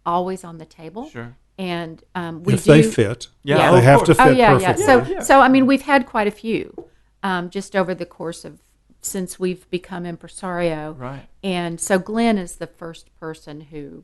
always on the table. Sure. And they fit. Yeah, they have to fit perfectly. So I mean, we've had quite a few just over the course of since we've become Impresario. Right. And so Glenn is the first person who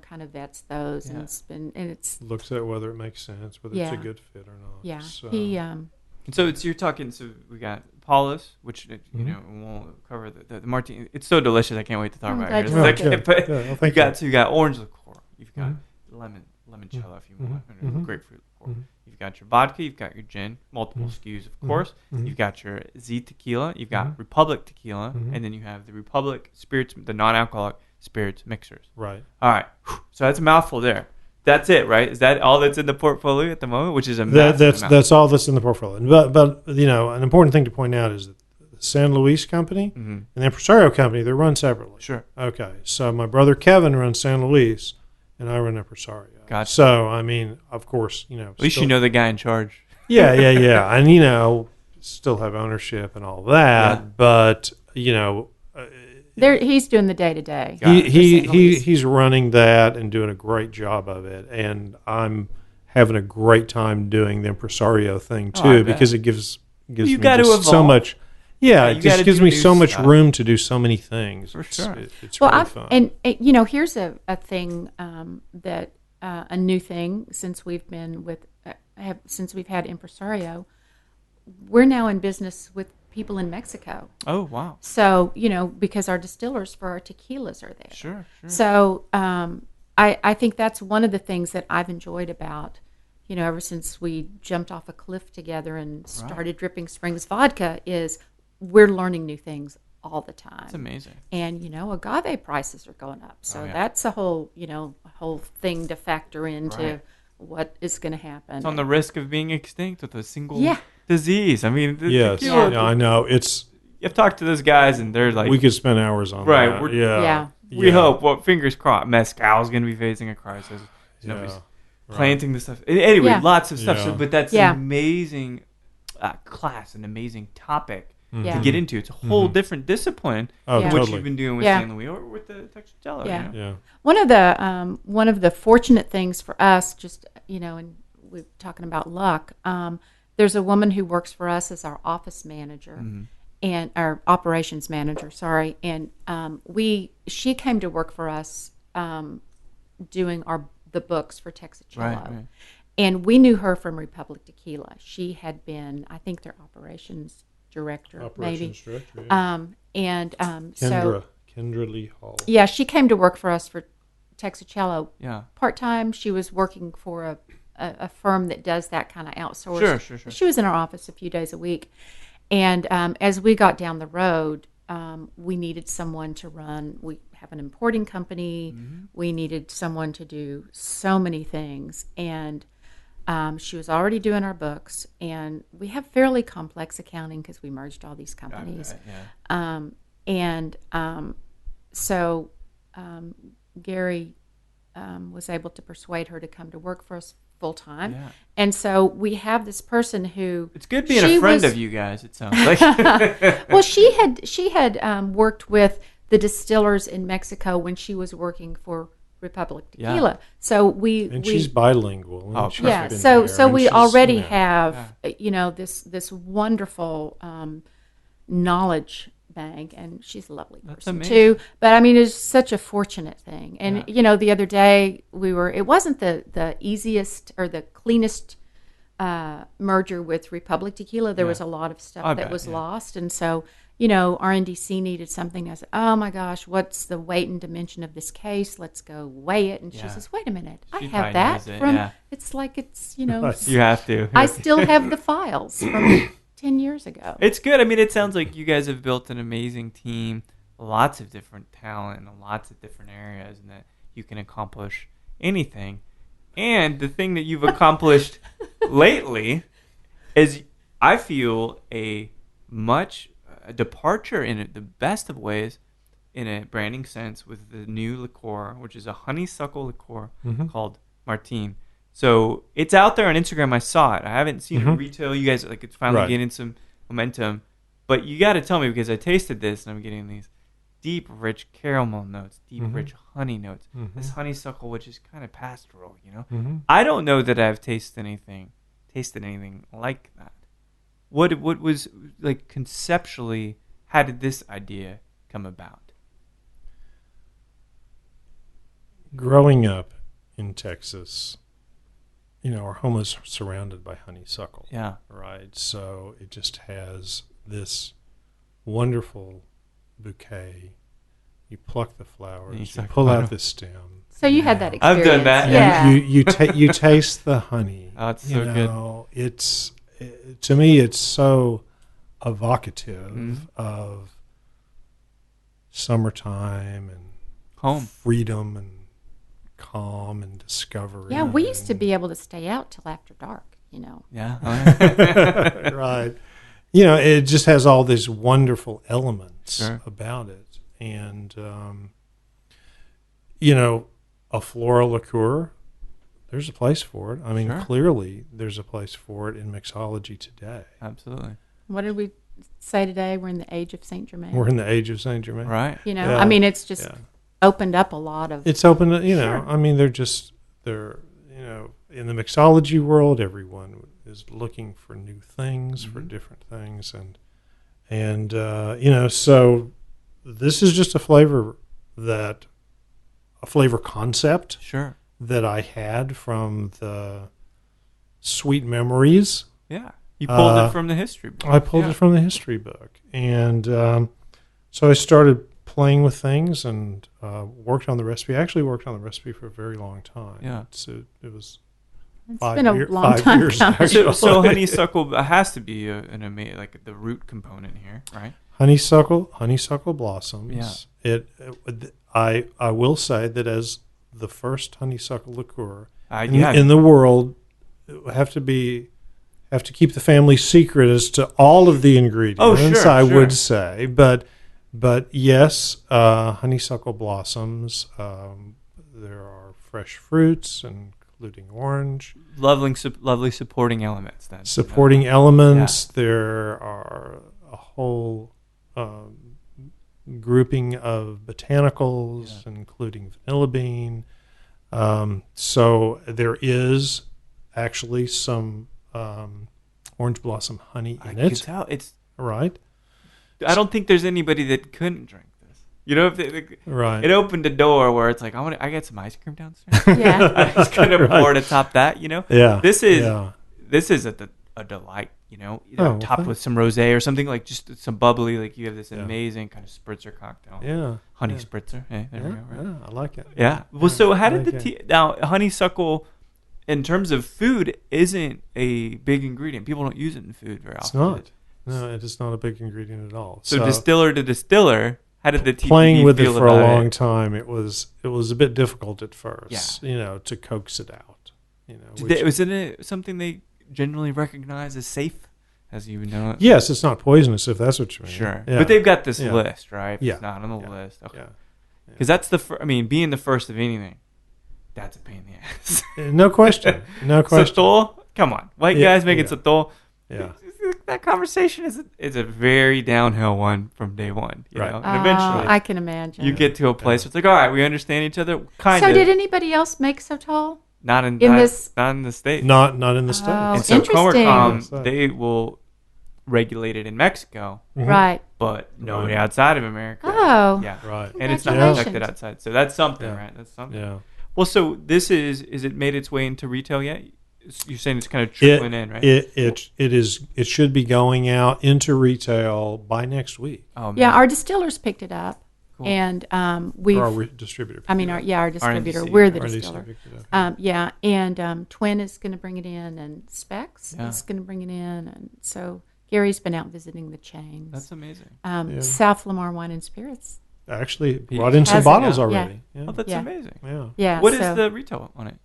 kind of vets those, and it's looks at whether it makes sense, whether it's a good fit or not. Yeah, so. he. And so you're talking. So we got Paulus, which we'll cover the Martine. It's so delicious. I can't wait to talk about it. You got orange liqueur. You've got limoncello, if you want, grapefruit liqueur. You've got your vodka. You've got your gin. Multiple SKUs, of course. You've got your Z tequila. You've got Republic tequila, and then you have the Republic spirits, the non-alcoholic spirits mixers. Right. All right. So that's a mouthful there. That's it, right? Is that all that's in the portfolio at the moment? Which is a massive amount. That's all that's in the portfolio. But an important thing to point out is that the San Luis company and the Impresario company, they're run separately. Sure. Okay. So my brother Kevin runs San Luis, and I run Impresario. Gotcha. So I mean, of course, at least you know the guy in charge. Yeah, and still have ownership and all that. Yeah. But he's doing the day-to-day. He's running that and doing a great job of it, and I'm having a great time doing the Impresario thing too because it gives me so much. Yeah, it just gives me so much room to do so many things. For sure, it's really fun. And here's a thing that a new thing since we've been since we've had Impresario. We're now in business with people in Mexico. Oh, wow. So, because our distillers for our tequilas are there. Sure. So, I think that's one of the things that I've enjoyed about, ever since we jumped off a cliff together and started dripping Springs Vodka is we're learning new things all the time. That's amazing. And, agave prices are going up. So that's a whole thing to factor into what is going to happen. It's on the risk of being extinct with a single disease. I mean, I know. You've talked to those guys, and they're like, we could spend hours on that. We hope. Well, fingers crossed. Mezcal's going to be facing a crisis. Nobody's planting the stuff. Anyway, lots of stuff. So, but that's an amazing class, an amazing topic to get into. It's a whole different discipline than what you've been doing with St. Louis or with the Texacello. Yeah. One of the fortunate things for us, just and we're talking about luck. There's a woman who works for us as our office manager and our operations manager. Sorry, and she came to work for us doing the books for Texacello. Right. And we knew her from Republic Tequila. She had been, I think, their operations director, maybe. Kendra Lee Hall. Yeah, she came to work for us for Texacello. Yeah. Part-time. She was working for a firm that does that kind of outsource. Sure. She was in our office a few days a week. And as we got down the road, we needed someone to run. We have an importing company. We needed someone to do so many things. And she was already doing our books. And we have fairly complex accounting because we merged all these companies. So Gary was able to persuade her to come to work for us full time. Yeah. And so we have this person who it's good being a friend of you guys, it sounds like. Well, she had worked with the distillers in Mexico when she was working for Republic tequila. So she's bilingual. Oh, she's yeah. been So there, and we she's, already have this wonderful knowledge bank, and she's a lovely person too. But I mean, it's such a fortunate thing. And the other day it wasn't the easiest or the cleanest merger with Republic Tequila. There was a lot of stuff that was lost, and so RNDC needed something. I said, oh my gosh, what's the weight and dimension of this case? Let's go weigh it. And she says, wait a minute, I have that from. It's like it's you have to. I still have the files from 10 years ago. It's good. I mean, it sounds like you guys have built an amazing team, lots of different talent in lots of different areas, and that you can accomplish anything. And the thing that you've accomplished lately is, I feel, a departure in the best of ways, in a branding sense, with the new liqueur, which is a honeysuckle liqueur called Martine. So it's out there on Instagram. I saw it. I haven't seen it retail. You guys it's finally getting some momentum. But you got to tell me, because I tasted this and I'm getting these deep, rich caramel notes, deep, rich honey notes. This honeysuckle, which is kind of pastoral, I don't know that I've tasted anything like that. What was, like, conceptually, how did this idea come about? Growing up in Texas, our home is surrounded by honeysuckle. Yeah. Right. So it just has this wonderful bouquet. You pluck the flowers, you pull out the stem. So you had that experience. I've done that. Yeah. You taste the honey. Oh, it's so good. To me, it's so evocative of summertime and home, freedom and calm and discovery. Yeah, we used to be able to stay out till after dark, Yeah. Right. It just has all these wonderful elements about it. And, a floral liqueur, there's a place for it. I mean, clearly there's a place for it in mixology today. Absolutely. What did we say today? We're in the age of Saint Germain. We're in the age of Saint Germain. Right. I mean, it's just opened up a lot of... It's opened, I mean, they're in the mixology world, everyone is looking for new things, for different things. And so this is just a flavor concept that I had from the sweet memories. Yeah. You pulled it from the history book. I pulled it from the history book. And so I started playing with things and worked on the recipe. I actually worked on the recipe for a very long time. Yeah. It was It's been a long time coming. So honeysuckle has to be an amazing, like, the root component here, right? Honeysuckle blossoms. Yeah. I will say that as the first honeysuckle liqueur in the world, have to keep the family secret as to all of the ingredients. Oh, sure, I would say, but yes, honeysuckle blossoms. There are fresh fruits, including orange. Lovely supporting elements. Then supporting elements. There are a whole grouping of botanicals, including vanilla bean. So there is actually some orange blossom honey in it. I can tell it's right. I don't think there's anybody that couldn't drink this. If it opened a door where it's like, I get some ice cream downstairs. Yeah, I just kind of pour it atop that. Yeah. This is a delight. Topped with some rosé or something, like just some bubbly. Like, you have this amazing kind of spritzer cocktail. Yeah, honey spritzer. Hey, there we go. Right? Yeah, I like it. Yeah. Well, so how did now honeysuckle, in terms of food, isn't a big ingredient. People don't use it in food very often. It's not. No, it is not a big ingredient at all. So distiller to distiller, how did the TPB playing with feel it for a about long time? It was a bit difficult at first. Yeah. To coax it out. Was it something they generally recognize as safe, as you know it? Yes, it's not poisonous, if that's what you mean. Sure. Yeah. But they've got this list, right? Yeah. It's not on the list. Okay. Yeah. Because that's being the first of anything, that's a pain in the ass. No question. No question. Satol? Come on. White guys making satol. Yeah. that conversation is a very downhill one from day one. You know? And eventually, I can imagine. you get to a place where it's like, all right, we understand each other. Kind So of. did anybody else make so tall? Not in in not, this? not in the States. Not in the States. Oh, And so interesting. Commercom, they will regulate it in Mexico, Right. but nobody Right. outside of America. Oh. Yeah. Right. And it's not Congratulations. protected outside. So that's something, Yeah. right? That's something. Yeah. Well, so this is it made its way into retail yet? You're saying it's kind of trickling in, right? It should be going out into retail by next week. Oh, man. Yeah, our distillers picked it up, Cool. and we've. Or our distributor. I mean, our distributor. RNDC. We're the RNDC distiller. picked it up. Yeah, and Twin is going to bring it in, and Specs Yeah. is going to bring it in, and so Gary's been out visiting the chains. That's amazing. Yeah. South Lamar Wine and Spirits. Actually, brought in some Has it, bottles yeah. already. Yeah. Oh, that's Yeah. amazing. Yeah. Yeah. What is so, the retail on it?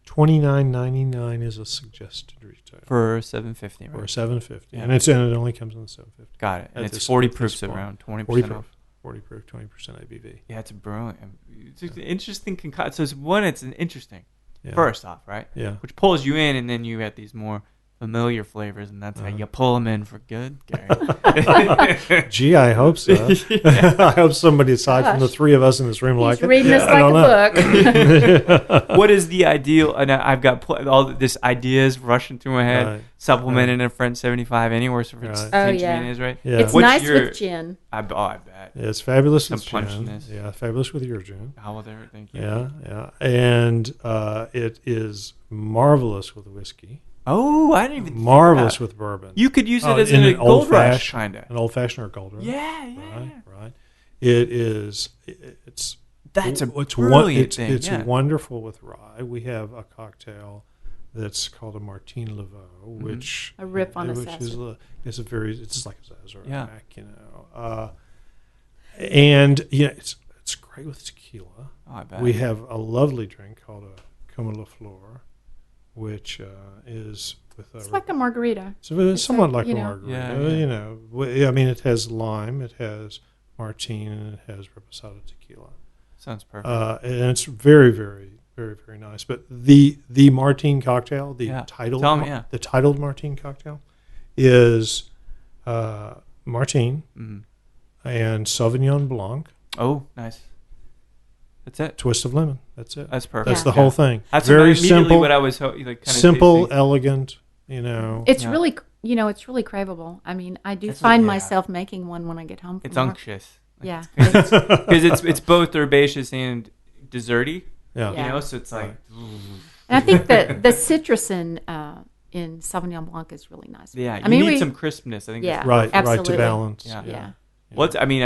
$29.99 is a suggested retail For $7.50, or right? $7.50, Yeah. and it only comes in the $7.50. Got it. And At it's this- 40 at this proofs point. around 20% 40 off. proof, 40 proof, 20% ABV. Yeah, it's brilliant. It's an interesting concoction. So it's an interesting, Yeah. first off, right? Yeah. Which pulls you in, and then you get these more familiar flavors, and that's how you pull them in for good, Gary. Gee, I hope so. I hope somebody aside from the three of us in this room like he's it. reading this I don't know. like a book. What is the ideal? And I've got all this ideas rushing through my head. Right. Supplementing a French 75 anywhere, so it's Right. Oh, St. yeah. Is right. Yeah. It's What's nice your- with gin. I bet. Yeah, it's fabulous Some with gin. punchiness. Yeah, fabulous with your gin. How there? Thank you. Yeah. And it is marvelous with whiskey. Oh, I didn't even. think Marvelous about it. with bourbon. You could use it as in a an gold rush, old-fashioned- kind of. An old-fashioned or gold rush. Yeah. Right. It is. It's. That's a it's brilliant thing. It's yeah. wonderful with rye. We have a cocktail that's called a Martine-y, which A riff on a which is Sazerac. it's like a Sazerac, Yeah. And it's great with tequila. Oh, I bet. We have a lovely drink called a Comme la Fleur, which is with It's like a margarita. it's somewhat like a you know. margarita. Yeah. You know, I mean, it has lime, it has Martine, and it has reposado tequila. Sounds perfect. And it's very, very, very, very nice. But the Martine cocktail, Yeah. titled Tell me, yeah. the titled Martine cocktail, is Martine Mhm. and Sauvignon Blanc, Oh, nice. That's it. twist of lemon. That's it. That's perfect. That's the Yeah. whole thing. That's very immediately simple. what I was kind of Simple, tasting. elegant. You know, It's Yeah. really, it's really craveable. I mean, I do That's find yeah. myself making one when I get home from It's work. unctuous. Yeah. Because it's both herbaceous and desserty. yeah. You Yeah. know, so it's like. And I think that the citrus in Sauvignon Blanc is really nice. Yeah, you I mean, need we, some crispness. I think. Yeah. that's Right, Absolutely. right to balance. Yeah. I mean,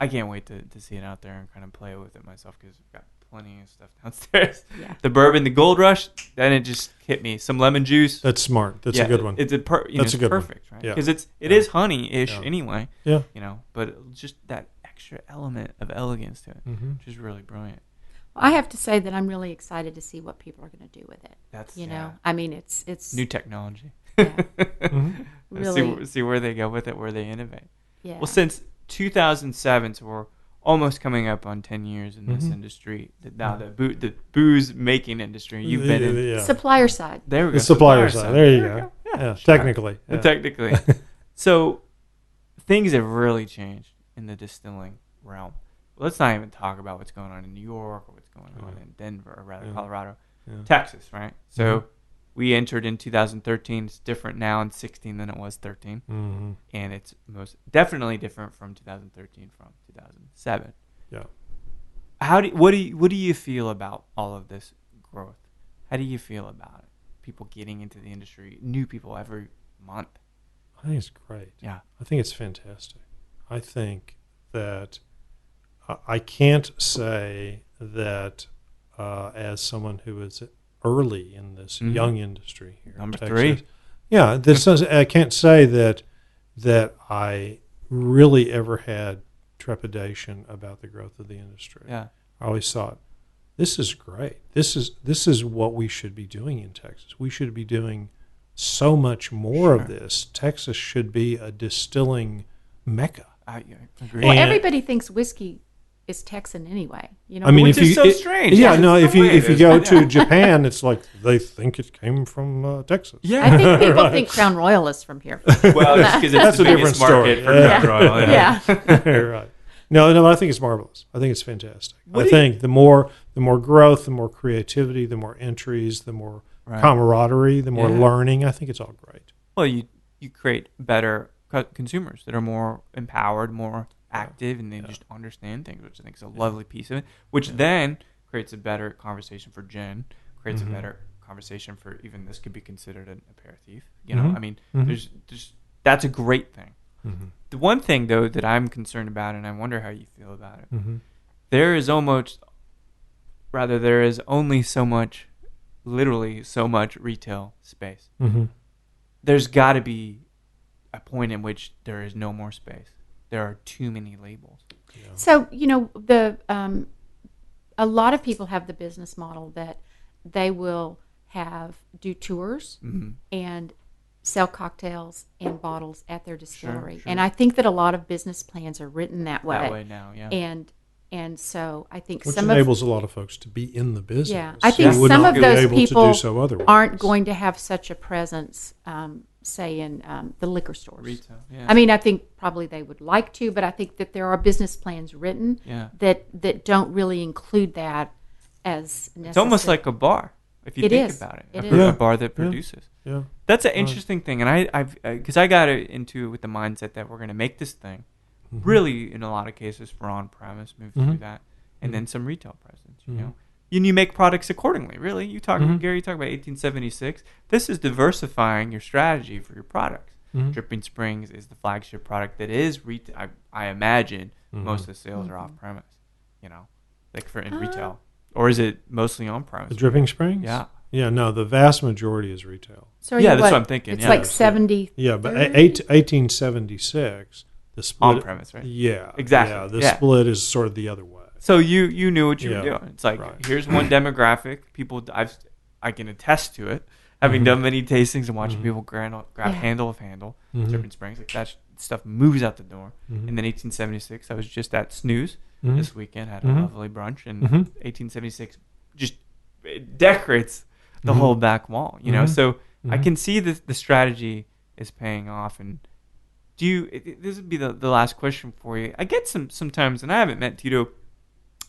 I can't wait to see it out there and kind of play with it myself because I've got plenty of stuff downstairs. Yeah. The bourbon, the Gold Rush, then it just hit me. Some lemon juice. That's smart. That's a good one. It's That's it's a good one. perfect, right? Yeah. Because it is honey-ish Yeah. anyway. Yeah. You know, but just that extra element of elegance to it, Mm-hmm. which is really brilliant. I have to say that I'm really excited to see what people are going to do with it. That's You know, yeah. I mean, it's New technology. yeah, Mm-hmm. really, see where they go with it, where they innovate. yeah. Well, since 2007, so we're almost coming up on 10 years in this industry. Now the booze making industry, you've been in. Yeah. Supplier side. There we go. The supplier side. There you go. Yeah, technically. Yeah. Technically. So things have really changed in the distilling realm. Let's not even talk about what's going on in New York or what's going on in Denver, or rather Colorado. Yeah. Texas, right? So we entered in 2013. It's different now in 16 than it was 13. Mm-hmm. And it's most definitely different from 2013 from 2007. Yeah. What do you feel about all of this growth? How do you feel about it? People getting into the industry, new people every month. I think it's great. Yeah. I think it's fantastic. I think that I can't say that as someone who is early in this young industry here, in Number Texas, 3. Yeah, I can't say that I really ever had trepidation about the growth of the industry. Yeah. I always thought, this is great. This is what we should be doing in Texas. We should be doing so much more of this. Texas should be a distilling mecca. I agree. Well, And- everybody thinks whiskey is Texan anyway. You know, I mean, Which is so strange. Yeah, There's no. no If you way if you there's- go yeah. to Japan, it's like they think it came from Texas. Yeah. I think people think Crown Royal is from here. Well, just because it's That's the a different biggest market story. for Yeah. Crown Royal. Yeah. Right. No, I think it's marvelous. I think it's fantastic. What I do you- think the more growth, the more creativity, the more entries, the more Right. camaraderie, the more Yeah. learning. I think it's all great. Well, you create better consumers that are more empowered, more active, and they just understand things, which I think is a lovely piece of it. Which then creates a better conversation for Jen, creates a better conversation for even this could be considered an aperitif. You know, I mean, there's that's a great thing. The one thing though that I'm concerned about, and I wonder how you feel about it, there is only so much, literally so much retail space. There's got to be a point in which there is no more space. There are too many labels. So, you know, a lot of people have the business model that they will do tours and sell cocktails and bottles at their distillery. Sure. And I think that a lot of business plans are written that way. That way now, yeah. And so I think Which some enables a lot of folks to be in the business. Yeah, I think who would some not of be those able to people do so otherwise. aren't going to have such a presence, say in the liquor stores. Retail, yeah. I mean, I think probably they would like to, but I think that there are business plans written that don't really include that as necessary. It's almost like a bar, if you It think is. about it. It A is. bar that produces. Yeah. That's an interesting thing, and because I got into it with the mindset that we're going to make this thing. Really, in a lot of cases, for on premise, move through that, and then some retail presence. You know, and you make products accordingly. Really, Gary, you talk about 1876. This is diversifying your strategy for your products. Dripping Springs is the flagship product that is retail. I imagine most of the sales are off premise. You know, like in retail, or is it mostly on premise? The Dripping Springs? Yeah. Yeah, no, the vast majority is retail. So Yeah, that's what I'm thinking, It's yeah. like 70. Yeah, but 1876, the split. On premise, right? Yeah. Exactly, Yeah, the yeah. split is sort of the other way. So you knew what you were Yeah, doing. It's like right. here's one demographic. People, I can attest to it, having done many tastings and watching people grab handle of handle, Dripping Springs, like that stuff moves out the door. And then 1876, I was just at Snooze this weekend, had a lovely brunch, and 1876 just it decorates the whole back wall. You know, so I can see the strategy is paying off. And this would be the last question for you. I get sometimes, and I haven't met Tito.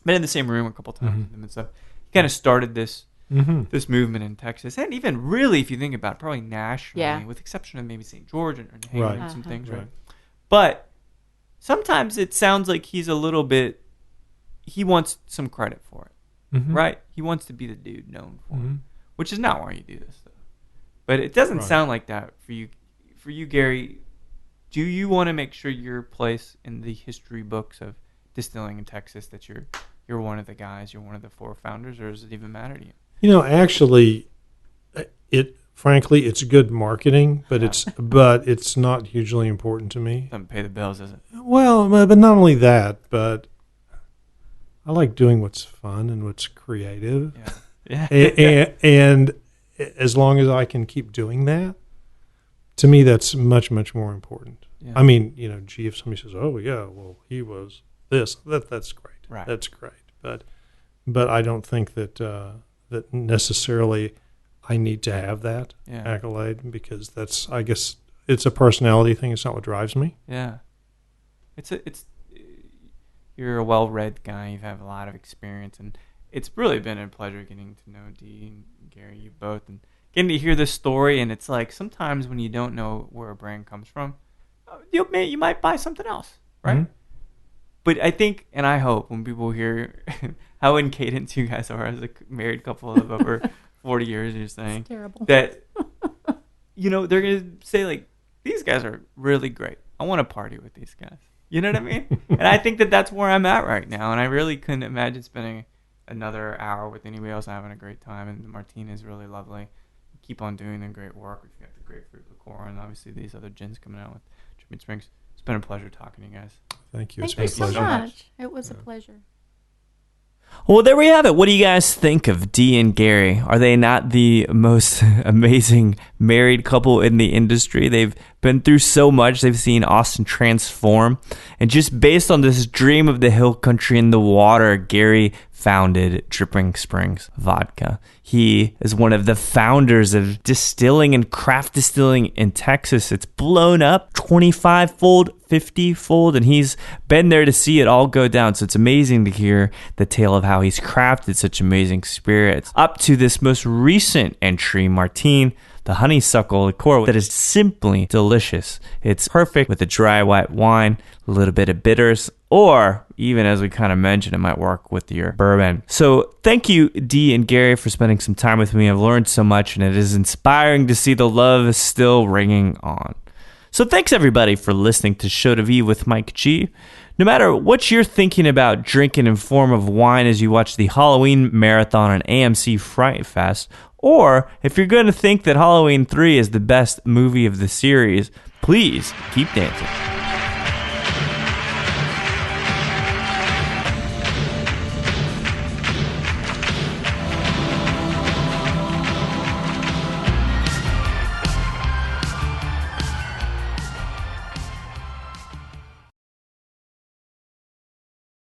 Been in the same room a couple times with him and stuff. He kind of started this movement in Texas, and even really, if you think about it, probably nationally, with exception of maybe St. George and Hayward and some things, right? But sometimes it sounds like he's a little bit. He wants some credit for it, right? He wants to be the dude known for it, which is not why you do this stuff. But it doesn't sound like that for you. For you, Gary, do you want to make sure your place in the history books of distilling in Texas that you're one of the guys, you're one of the four founders, or does it even matter to you? You know, actually, frankly, it's good marketing, but it's not hugely important to me. Doesn't pay the bills, does it? Well, but not only that, but I like doing what's fun and what's creative. Yeah. and as long as I can keep doing that, to me, that's much, much more important. Yeah. I mean, you know, if somebody says, "Oh, yeah, well, he was this," that's great. Right. That's great. But I don't think that that necessarily I need to have that accolade, because that's, I guess, it's a personality thing. It's not what drives me. Yeah. You're a well-read guy. You have a lot of experience, and it's really been a pleasure getting to know Dee and Gary, you both, and getting to hear this story. And it's like sometimes when you don't know where a brand comes from, you might buy something else, right? But I think, and I hope, when people hear how in cadence you guys are as a married couple of over 40 years, you're saying, It's terrible. that, you know, they're going to say, like, these guys are really great. I want to party with these guys. You know what I mean? And I think that that's where I'm at right now. And I really couldn't imagine spending another hour with anybody else having a great time. And Martine is really lovely. Keep on doing the great work. We've got the grapefruit liqueur, and obviously these other gins coming out with Dripping Springs. It's been a pleasure talking to you guys. Thank you. Thank It's been you a so pleasure. much. It was a pleasure. Well, there we have it. What do you guys think of Dee and Gary? Are they not the most amazing married couple in the industry? They've been through so much. They've seen Austin transform. And just based on this dream of the hill country and the water, Gary founded Dripping Springs Vodka. He is one of the founders of distilling and craft distilling in Texas. It's blown up 25-fold, 50-fold, and he's been there to see it all go down. So it's amazing to hear the tale of how he's crafted such amazing spirits. Up to this most recent entry, Martine, the honeysuckle liqueur, that is simply delicious. It's perfect with a dry white wine, a little bit of bitters, or even, as we kind of mentioned, it might work with your bourbon. So thank you, Dee and Gary, for spending some time with me. I've learned so much, and it is inspiring to see the love is still ringing on. So thanks, everybody, for listening to Show to V with Mike G. No matter what you're thinking about drinking in form of wine as you watch the Halloween Marathon on AMC Fright Fest, or if you're going to think that Halloween 3 is the best movie of the series, please keep dancing.